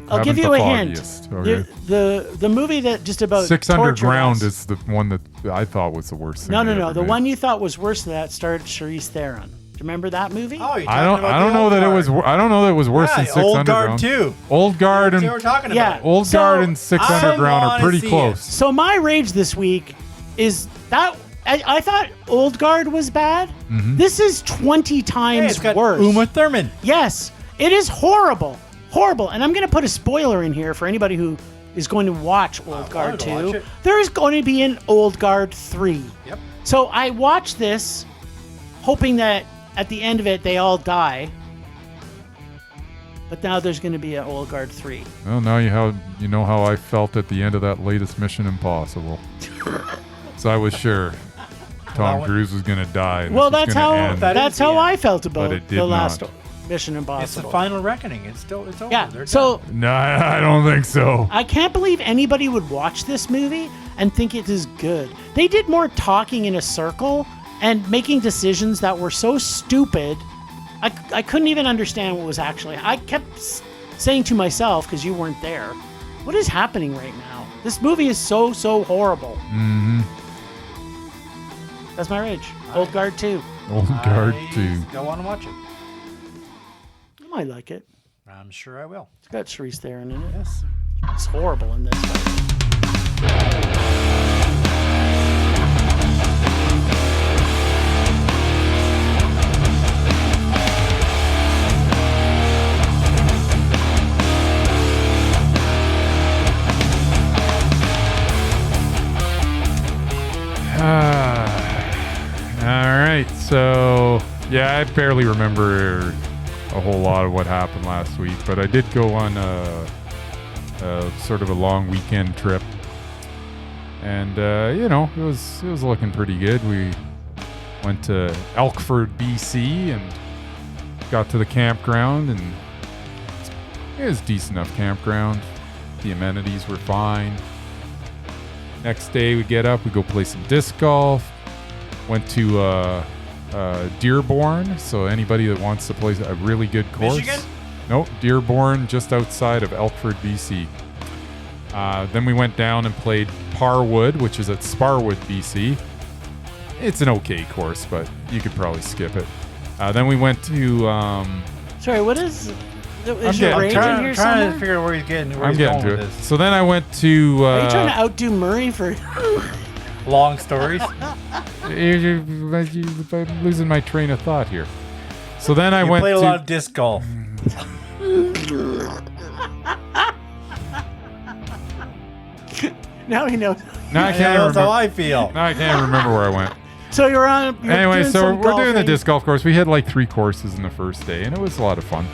I'll give you a hint. Okay. The movie that just about 6 tortured Underground us- is the one that I thought was the worst thing. No. they ever The made. one you thought was worse than that starred Charlize Theron. Do you remember that movie? Oh, you're talking I don't about know the old that it guard. was. I don't know that it was worse Yeah, than 6 Old Underground. Guard 2. Old Guard That's and what we're talking Yeah. about. Old So, Guard and 6 I Underground are wanna pretty see close. it. So my rage this week is that I thought Old Guard was bad. Mm-hmm. This is 20 Hey, times it's got worse. Uma Thurman. Yes, it is horrible. Horrible. And I'm going to put a spoiler in here for anybody who is going to watch Old Guard wanted to watch 2. it. There is going to be an Old Guard 3. Yep. So I watched this hoping that at the end of it they all die. But now there's going to be an Old Guard 3. Well, now you know how I felt at the end of that latest Mission Impossible. So I was sure Tom Well, Cruise was going to die. and Well, this was that's gonna how end. That that's is the how end. I felt about But it did the last not. Mission It's the Impossible. final reckoning. It's over. Yeah. They're So done. No, I don't think so. I can't believe anybody would watch this movie and think it is good. They did more talking in a circle and making decisions that were so stupid. I couldn't even understand what was actually. I kept saying to myself, because you weren't there, what is happening right now? This movie is so horrible. Mm-hmm. That's my rage. Old Guard 2. Old Guard 2. I still want to watch it. You might like it. I'm sure I will. It's got Charlize Theron in it. Yes. It's horrible in this one. All right, so yeah, I barely remember a whole lot of what happened last week, but I did go on a sort of a long weekend trip, and it was looking pretty good. We went to Elkford, BC, and got to the campground, and it was a decent enough campground. The amenities were fine. Next day we get up, we go play some disc golf. Went to Dearborn, so anybody that wants to play a really good course. Michigan? Nope, Dearborn, just outside of Elkford, BC. Then we went down and played Parwood, which is at Sparwood, BC. It's an okay course, but you could probably skip it. Then we went to... Sorry, what is... Is getting- your rage I'm in here trying somewhere? to figure out where he's getting. Where I'm he's getting going to it. with this. So then I went to... Are you trying to outdo Murray for... Long stories. I'm losing my train of thought here. So then I You went played a to lot of disc golf. Now he knows. now I Yeah, can't that's how remember. I feel. Now I can't remember where I went. So you're on. You're Anyway, doing so some we're doing the golfing. disc golf course. We had like 3 courses in the first day, and it was a lot of fun.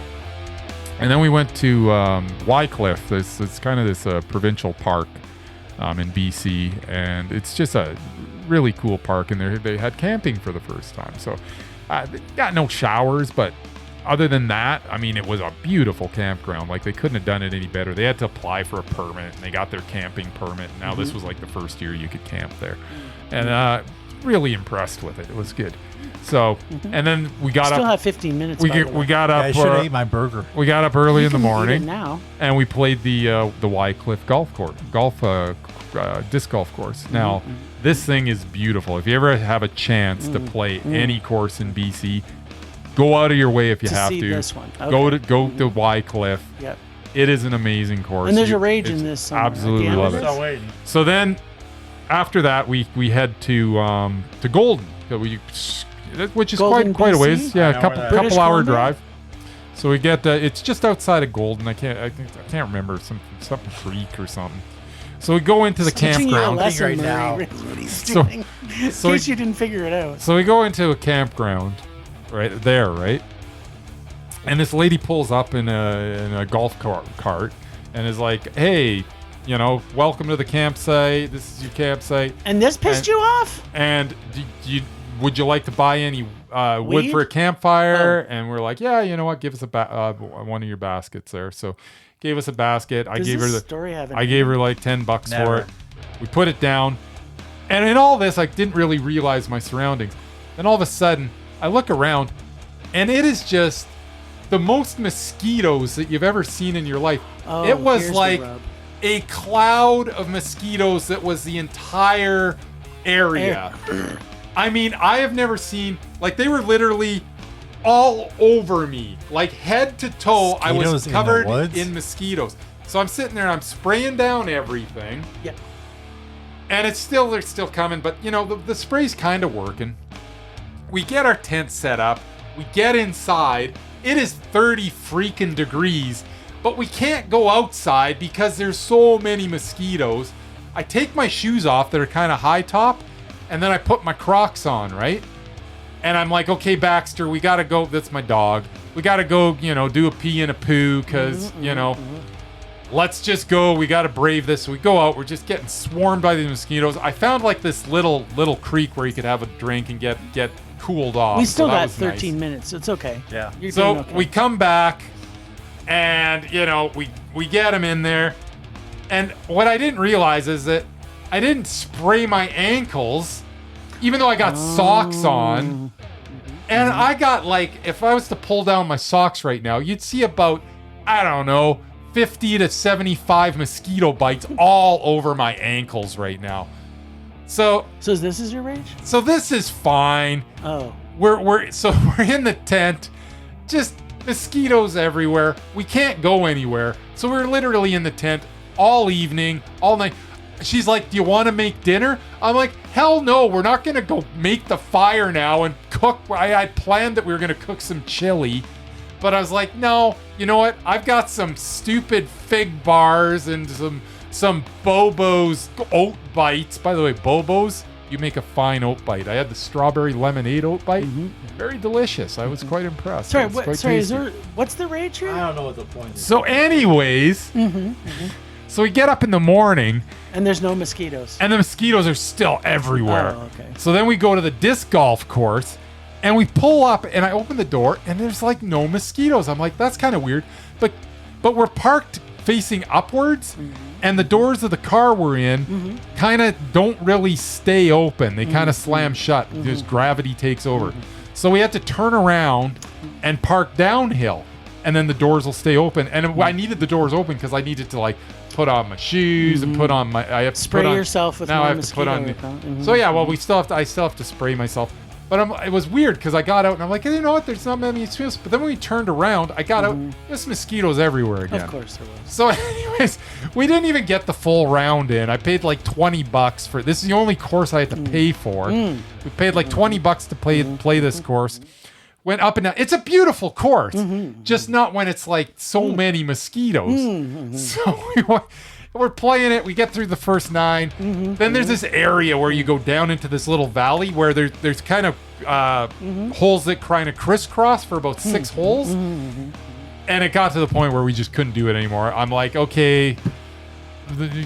And then we went to Wycliffe. It's kind of this provincial park in BC, and it's just a really cool park. And they had camping for the first time. So they got no showers, but other than that, I mean, it was a beautiful campground. Like, they couldn't have done it any better. They had to apply for a permit, and they got their camping permit. Now this was like the first year you could camp there, and really impressed with it. It was good. So, and then we got Still up. have 15 minutes. We by the got way. I up. should have ate my burger. We got up early in the You can eat it morning, now. and we played the Wycliffe disc golf course. Now, this thing is beautiful. If you ever have a chance to play any course in BC, go out of your way if you To have see to. this one. Go Okay. to Wycliffe. Yep. It is an amazing course. And there's a You- rage in it's this somewhere. Absolutely At the love end it. of So waiting. So then, after that, we head to Golden, which is Golden, quite a BC? ways. Yeah, I a know couple where that is. British hour Columbia? drive. So we get it's just outside of Golden. I can't remember something creek or something. So we go into the Teaching you a campground. lesson, right Murray, now. is what he's So- doing. In so case he- you didn't figure it out. So we go into a campground, right there, right? And this lady pulls up in a golf cart and is like, "Hey, welcome to the campsite. This is your campsite. And this pissed And- you off? And would you like to buy any wood Weed? for a campfire?" And we're like, "Yeah, you know what? Give us one of your baskets there." So gave us a basket. I Does gave this her story have I gave her like $10 for Never. it. We put it down. And in all this, I didn't really realize my surroundings. Then all of a sudden, I look around, and it is just the most mosquitoes that you've ever seen in your life. Oh, it was here's the like rub. a cloud of mosquitoes that was the entire area. I mean, I have never seen, like, they were literally all over me, like head to toe. I was Mosquitoes in the covered woods? in mosquitoes. So I'm sitting there, I'm spraying down everything. Yeah. And they're still coming, but the spray's kind of working. We get our tent set up. We get inside. It is 30 freaking degrees, but we can't go outside because there's so many mosquitoes. I take my shoes off that are kind of high top, and then I put my Crocs on, right? And I'm like, "Okay, Baxter, we gotta go." That's my dog. We gotta go, do a pee and a poo, because, let's just go. We got to brave this. So we go out. We're just getting swarmed by these mosquitoes. I found like this little creek where you could have a drink and get cooled off. We still so that got was 13 nice. minutes. It's okay. Yeah. You're So doing okay. we come back, and we get them in there. And what I didn't realize is that I didn't spray my ankles, even though I got socks on. And I got, like, if I was to pull down my socks right now, you'd see about, I don't know, 50 to 75 mosquito bites all over my ankles right now. So this is your rage? so this is fine. Oh. We're in the tent, just mosquitoes everywhere. We can't go anywhere. So we're literally in the tent all evening, all night. She's like, "Do you want to make dinner?" I'm like, "Hell no, we're not gonna go make the fire now and cook." I planned that we were gonna cook some chili, but I was like, "No, you know what? I've got some stupid fig bars and some Bobo's oat bites." By the way, Bobo's, you make a fine oat bite. I had the strawberry lemonade oat bite. Very delicious. I was quite impressed. Sorry, It was quite is tasty. what's the rage here? I don't know what the point is. So anyways, so we get up in the morning, And there's no mosquitoes. and the mosquitoes are still everywhere. Oh, okay. So then we go to the disc golf course, and we pull up, and I open the door, and there's like no mosquitoes. I'm like, that's kind of weird. But we're parked facing upwards, and the doors of the car we're in kind of don't really stay open. They kind of slam shut because gravity takes over. So we had to turn around and park downhill, and then the doors will stay open. And I needed the doors open because I needed to, like, put on my shoes and put on my. I have to Spray put on, yourself with now more I have to put on. mosquito repellent. So yeah, well, I still have to spray myself. But it was weird because I got out and I'm like, you know what? There's not many mosquitoes. But then when we turned around, I got out. There's mosquitoes everywhere again. Of course there was. So, anyways, we didn't even get the full round in. I paid like $20 for this. Is the only course I had to pay for. We paid like $20 to play this course. went up and down. It's a beautiful course, just not when it's like so many mosquitoes. So we're playing it. We get through the first 9. Then there's this area where you go down into this little valley where there's kind of holes that kind of crisscross for about 6 holes. And it got to the point where we just couldn't do it anymore. I'm like, okay,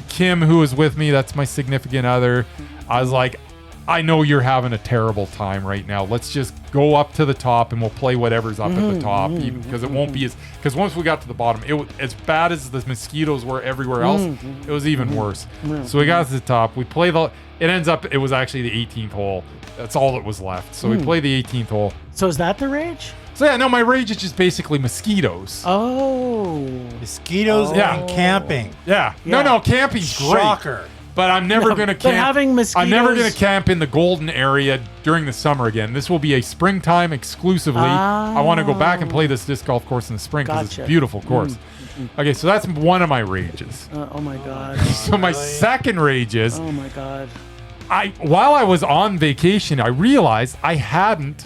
Kim, who was with me, that's my significant other. I was like, I know you're having a terrible time right now. Let's just go up to the top and we'll play whatever's up at the top, because it won't be because once we got to the bottom, it was as bad as the mosquitoes were everywhere else. It was even worse. So we got to the top. We play it ends up, it was actually the 18th hole. That's all that was left. So we play the 18th hole. So is that the rage? So yeah, no, my rage is just basically mosquitoes. Oh. Mosquitoes and camping. Yeah. No, camping's great. Shocker. But I'm never going to camp. But having mosquitoes... I'm never going to camp in the golden area during the summer again. This will be a springtime exclusively. I want to go back and play this disc golf course in the spring because it's a beautiful course. Okay, so that's one of my rages. Oh my God. So my second rage is... Oh my God. While I was on vacation, I realized I hadn't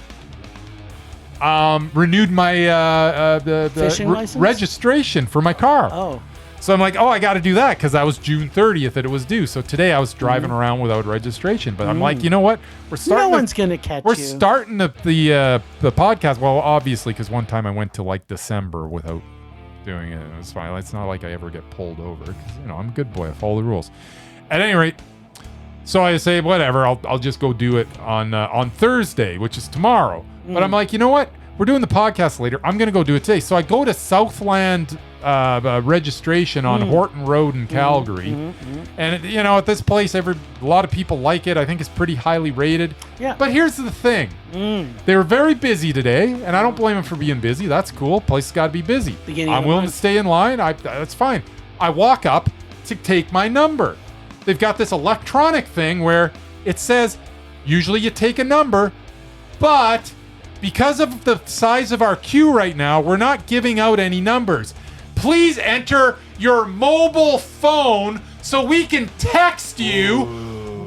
renewed my Fishing license? registration for my car. Oh. So I'm like, I got to do that because that was June 30th that it was due. So today I was driving around without registration. But I'm like, you know what? We're starting. No one's gonna catch you. We're starting the podcast. Well, obviously, because one time I went to like December without doing it. It was fine. It's not like I ever get pulled over because I'm a good boy. I follow the rules. At any rate, so I say whatever. I'll just go do it on Thursday, which is tomorrow. But I'm like, you know what? We're doing the podcast later. I'm gonna go do it today. So I go to Southland registration on Horton Road in Calgary, and at this place, a lot of people like it. I think it's pretty highly rated. Yeah. But here's the thing: they were very busy today, and I don't blame them for being busy. That's cool. Place has got to be busy. I'm willing to stay in line. That's fine. I walk up to take my number. They've got this electronic thing where it says, usually you take a number, but because of the size of our queue right now, we're not giving out any numbers. Please enter your mobile phone so we can text you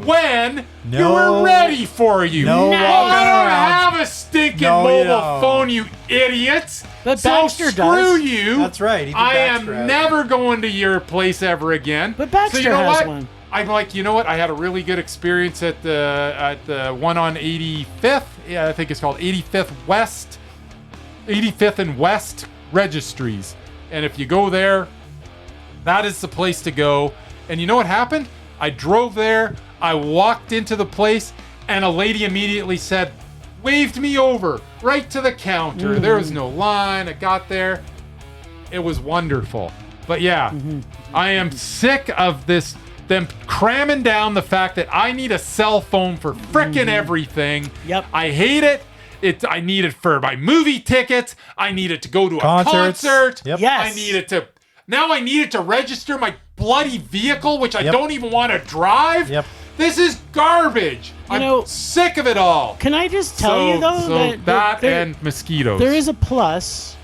when we're ready for you. No, I don't have a stinking mobile phone, you idiots. But so Baxter screw does. you. That's right. I am never going to your place ever again. But Baxter so you know has what? one. I'm like, you know what? I had a really good experience at the one on 85th. Yeah, I think it's called 85th and West Registries. And if you go there, that is the place to go. And you know what happened? I drove there. I walked into the place, and a lady immediately said, waved me over right to the counter. There was no line. I got there. It was wonderful. But yeah, I am sick of them cramming down the fact that I need a cell phone for frickin' everything. Yep. I hate it. I need it for my movie tickets. I need it to go to a concert. Yep. Yes. I need it to register my bloody vehicle, which I don't even want to drive. Yep. This is garbage. I'm sick of it all. Can I just tell you though that and mosquitoes. There is a plus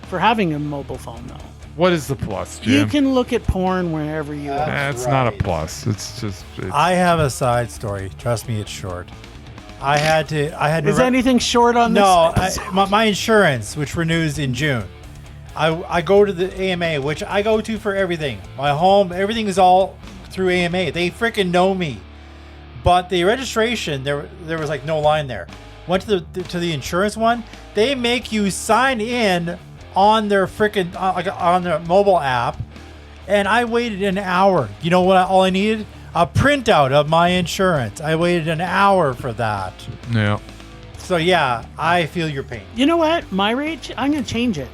for having a mobile phone though. What is the plus, Jim? You can look at porn wherever you want. That's not a plus. It's just. I have a side story. Trust me, it's short. I had to. Is anything short on this? No, my insurance, which renews in June. I go to the AMA, which I go to for everything. My home, everything is all through AMA. They freaking know me. But the registration, there was like no line there. Went to the insurance one. They make you sign in on their freaking on their mobile app, and I waited an hour. You know what? All I needed. A printout of my insurance. I waited an hour for that. Yeah. So yeah, I feel your pain. You know what? My rage, I'm going to change it.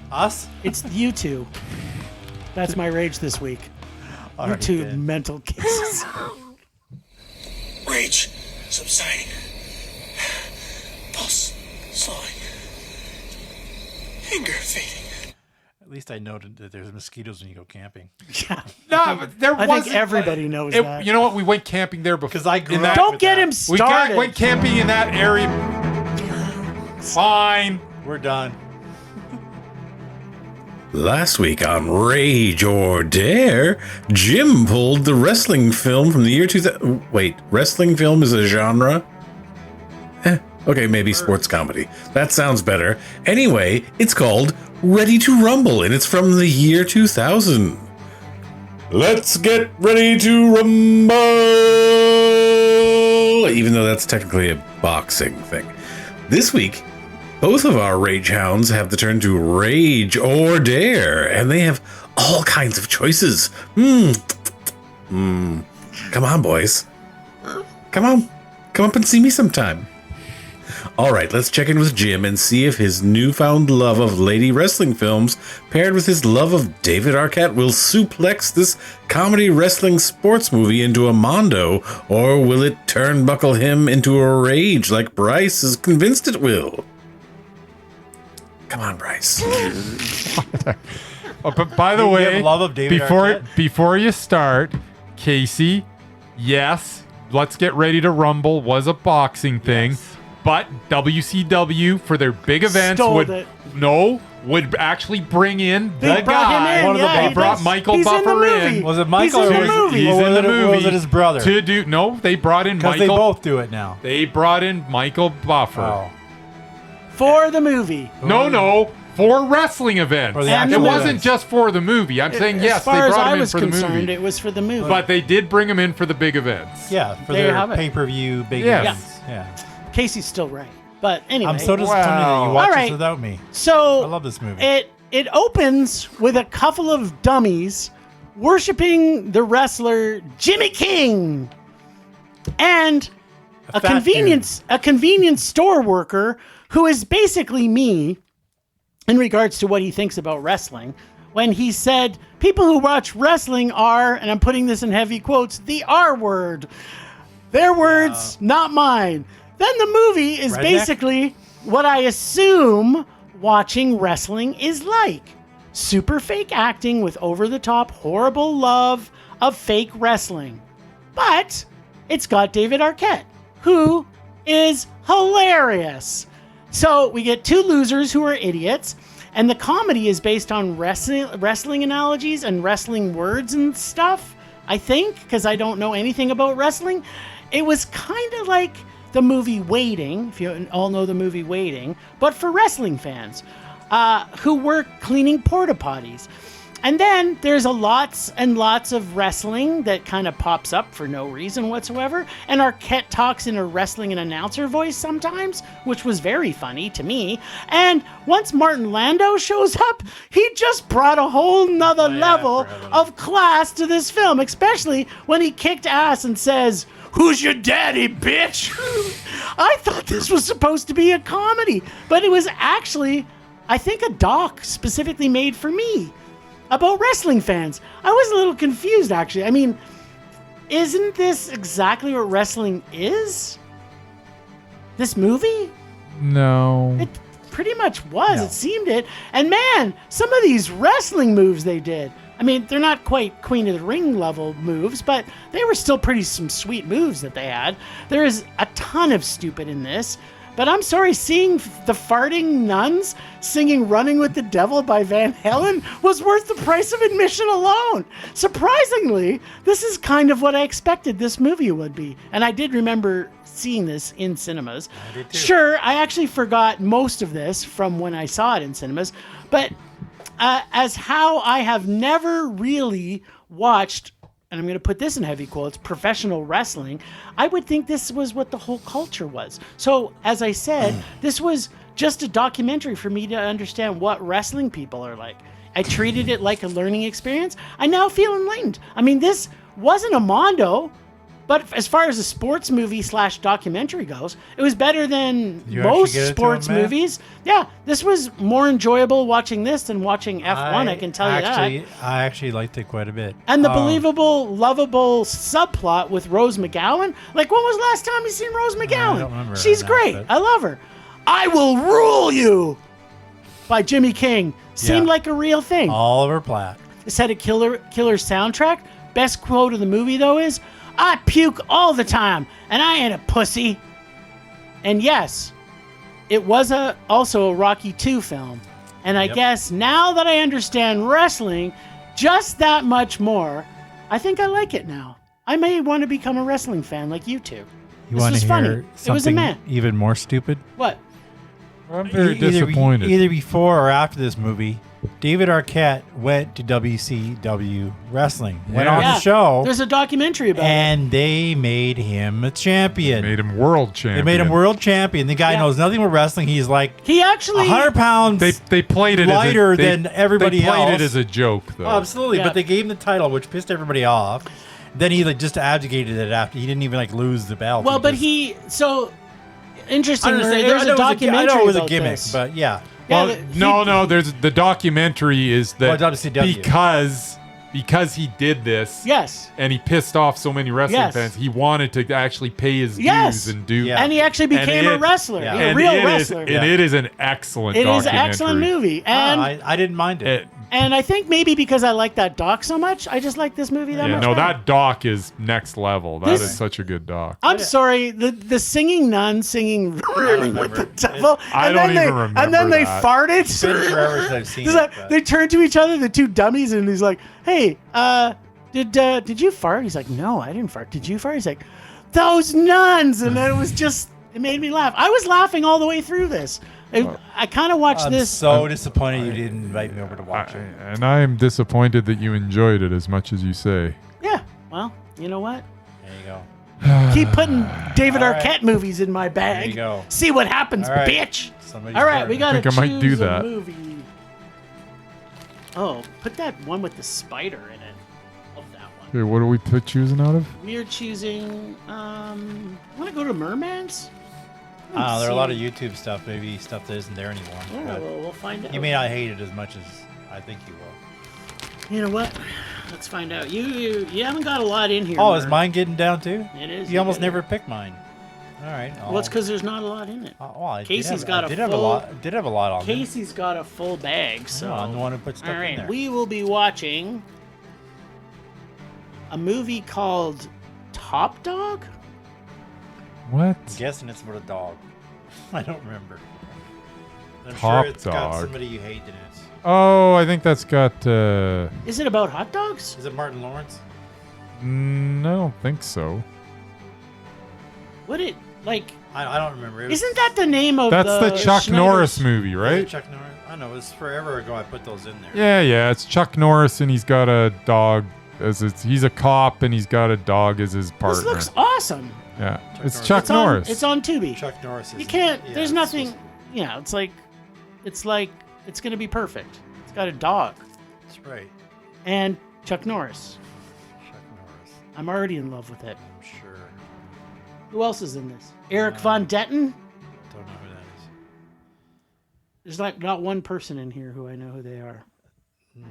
Us? It's you two. That's my rage this week. You two mental cases. Rage subsiding. Pulse slowing. Anger fading. At least I noted that there's mosquitoes when you go camping. Yeah. No, but there I wasn't. think everybody knows that. You know what? We went camping there before. Because I grew up Don't with get that. him started. Went camping in that area. Fine. We're done. Last week on Rage or Dare, Jim pulled the wrestling film from the year 2000. Wait, wrestling film is a genre? Okay, maybe sports comedy. That sounds better. Anyway, it's called Ready to Rumble, and it's from the year 2000. Let's get ready to rumble! Even though that's technically a boxing thing. This week, both of our Rage Hounds have the turn to Rage or Dare, and they have all kinds of choices. Come on, boys. Come on. Come up and see me sometime. All right, let's check in with Jim and see if his newfound love of lady wrestling films, paired with his love of David Arquette, will suplex this comedy wrestling sports movie into a mondo, or will it turnbuckle him into a rage like Bryce is convinced it will? Come on, Bryce. Oh, but by the You way, have love of David Arquette? before you start, Casey, yes, Let's Get Ready to Rumble was a boxing thing, but WCW for their big events would actually bring in the guy. Him in. They brought Michael He's Buffer in. in. Was it Michael He's in or the movie. He's in the movie. Was it his brother? They brought in Because Michael. they both do it now. They brought in Michael Buffer. Oh. For the movie. No, for wrestling events. For the It actual wasn't events. just for the movie. I'm saying yes, as they far as brought I him in was for the concerned, movie. it was for the movie. But they did bring him in for the big events. Yeah, for There you their have it. pay-per-view big Yes. events. Yeah. Casey's still right. But anyway. I'm so disappointed that Wow. you watch All right. this without me. So I love this movie. It opens with a couple of dummies worshiping the wrestler Jimmy King and a fat convenience store worker who is basically me in regards to what he thinks about wrestling. When he said, people who watch wrestling are, and I'm putting this in heavy quotes, the R word. Their words, not mine. Then the movie is Redneck? basically what I assume watching wrestling is like. Super fake acting with over-the-top horrible love of fake wrestling. But it's got David Arquette, who is hilarious. So we get two losers who are idiots, and the comedy is based on wrestling analogies and wrestling words and stuff, I think, because I don't know anything about wrestling. It was kind of like the movie Waiting, if you all know the movie Waiting, but for wrestling fans who were cleaning porta potties. And then there's lots and lots of wrestling that kind of pops up for no reason whatsoever. And Arquette talks in a wrestling and announcer voice sometimes, which was very funny to me. And once Martin Landau shows up, he just brought a whole nother level of class to this film, especially when he kicked ass and says, "Who's your daddy, bitch?" I thought this was supposed to be a comedy, but it was actually, I think, a doc specifically made for me about wrestling fans. I was a little confused, actually. I mean, isn't this exactly what wrestling is? This movie? No. It pretty much was. No. It seemed it. And man, some of these wrestling moves they did. I mean, they're not quite Queen of the Ring level moves, but they were still some sweet moves that they had. There is a ton of stupid in this. But I'm sorry, seeing the farting nuns singing Running with the Devil by Van Halen was worth the price of admission alone. Surprisingly, this is kind of what I expected this movie would be. And I did remember seeing this in cinemas. I did too. Sure, I actually forgot most of this from when I saw it in cinemas. But as how I have never really watched, and I'm going to put this in heavy quotes, professional wrestling, I would think this was what the whole culture was. So, as I said, this was just a documentary for me to understand what wrestling people are like. I treated it like a learning experience. I now feel enlightened. I mean, this wasn't a mondo, but as far as a sports movie / documentary goes, it was better than You most actually get it to sports him, man? movies. Yeah, this was more enjoyable watching this than watching F1, I can tell you that. I actually liked it quite a bit. And the believable, lovable subplot with Rose McGowan. Like, when was the last time you seen Rose McGowan? don't remember She's that, great. but- I love her. I Will Rule You by Jimmy King. Seemed Yeah. like a real thing. Oliver Platt. This had a killer soundtrack. Best quote of the movie, though, is, "I puke all the time, and I ain't a pussy." And yes, it was also a Rocky II film. And I guess now that I understand wrestling just that much more, I think I like it now. I may want to become a wrestling fan like you two. You This want was to funny. hear It was a something man. even more stupid? What? I'm very Either- disappointed. Either before or after this movie, David Arquette went to WCW Wrestling. Went Yeah. on the show, There's a documentary about it. and they made him a champion. Made him world champion. They made him world champion. The guy Yeah. knows nothing about wrestling. He's like He actually 100 pounds They played it lighter as a, they, than everybody they played else. it as a joke, though. Oh, absolutely, Yeah. but they gave him the title, which pissed everybody off. Then he just abdicated it after. He didn't even lose the belt. Well, but just- so interesting. I understand. There's I know a documentary I know it was a about gimmick, this. but yeah. Yeah, Well, he- no. There's the documentary is that Well, WCW. because he did this, Yes. and he pissed off so many wrestling Yes. fans, he wanted to actually pay his Yes. dues and do. Yeah. And he actually became a it- wrestler, yeah. a And real it is- wrestler. and it is an excellent. It is an documentary. excellent movie, and I didn't mind it. and I think maybe because I like that doc so much, I just like this movie that Yeah, much. no, better. that doc is next level. That This- is such a good doc. I'm sorry, the singing nun singing really with the devil. I and don't then they, even remember And then they that. farted. It's been forever since I've seen It's it. like, but- they turn to each other, the two dummies, and he's like, "Hey, did you fart?" He's like, "No, I didn't fart. Did you fart?" He's like, "Those nuns," and then it made me laugh. I was laughing all the way through this. I kind of watched I'm this. so disappointed you didn't invite me over to watch it. And I am disappointed that you enjoyed it as much as you say. Yeah. Well, you know what? There you go. Keep putting David All right. Arquette movies in my bag. There you go. See what happens, All right. bitch. Somebody's All right, turn. we got to think I might do choose a that. movie. Oh, put that one with the spider in it. Love that one. Okay, what are we choosing out of? We're choosing. Want to go to Mermans? There are a lot of YouTube stuff, maybe stuff that isn't there anymore. Yeah, But we'll find out. you may not hate it as much as I think you will. You know what? Let's find out. You haven't got a lot in here. Oh, is Merm. mine getting down too? It is. You almost got it. never pick mine. All right. Well, it's because there's not a lot in it. I Casey's did got have, a I did have a full- lot. Did have a lot on there. Casey's got a full bag, so. No, I'm the one who put stuff All in right, there. we will be watching a movie called Top Dog. What? I'm guessing it's about a dog. I don't remember. I'm Top sure it's got Dog. somebody you hate in it. Oh, I think that's got. Is it about hot dogs? Is it Martin Lawrence? I don't think so. What it like? I don't remember. It was, Isn't that the name of That's the Chuck Schneider's- Norris movie, was it right? Chuck Norris? I don't know. It was forever ago I put those in there. Yeah. It's Chuck Norris, and he's got a dog. He's a cop, and he's got a dog as his partner. This looks awesome. Yeah, it's Norris. Chuck It's on, Norris. it's on Tubi. Chuck Norris. You is- can't. yeah, there's it's nothing. supposed- Yeah, it's like it's gonna be perfect. It's got a dog That's right. and Chuck Norris. Chuck Norris. I'm already in love with it. I'm sure. Who else is in this? Eric Von Detten. Don't know who that is. There's like not one person in here who I know who they are.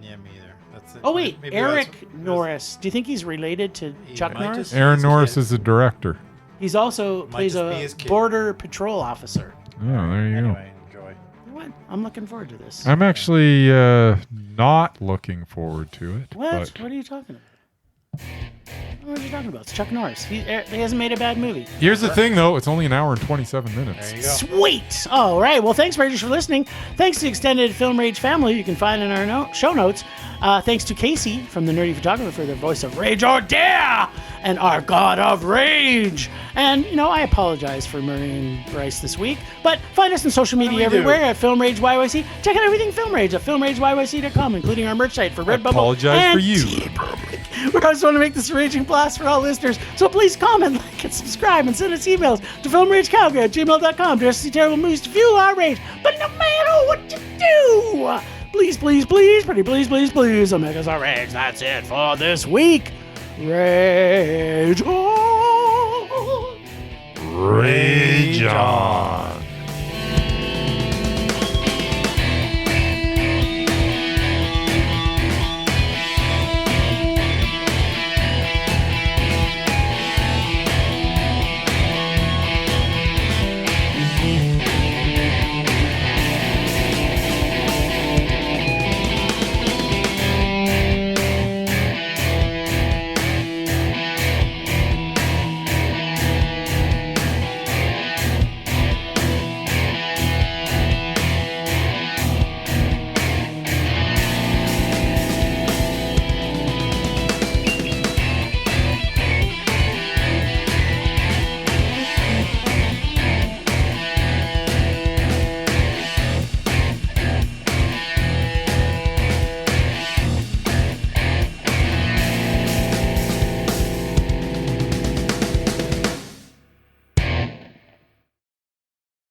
Yeah, me either. That's it. Oh wait, Maybe Eric that's- Norris. Do you think he's related to He Chuck might Norris? just- Aaron his Norris kid. is the director. He's also Might plays just be a his kid. border patrol officer. Yeah, there you go. Anyway, enjoy. You know what? I'm looking forward to this. I'm actually not looking forward to it. What? But What are you talking about? What are you talking about? It's Chuck Norris. He hasn't made a bad movie. here's the thing, though. It's only an hour and 27 minutes. There you go. Sweet. All right. Well, thanks, Ragers, for listening. Thanks to the extended Film Rage family you can find in our show notes. Thanks to Casey from The Nerdy Photographer, the voice of Rage or Dare, and our God of Rage. And, I apologize for murdering Bryce this week, but find us on social media we everywhere do? at Film Rage YYC. Check out everything Film Rage at filmrageyyc.com, including our merch site for Redbubble. apologize and for you. TeePublic. We always want to make this a raging blast for all listeners, so please comment, like, and subscribe, and send us emails to filmragecalgary@gmail.com to us see terrible movies to fuel our rage. But no matter what you do, please, please, please, pretty please, please, please, don't make us our rage. That's it for this week. Rage on. Rage on.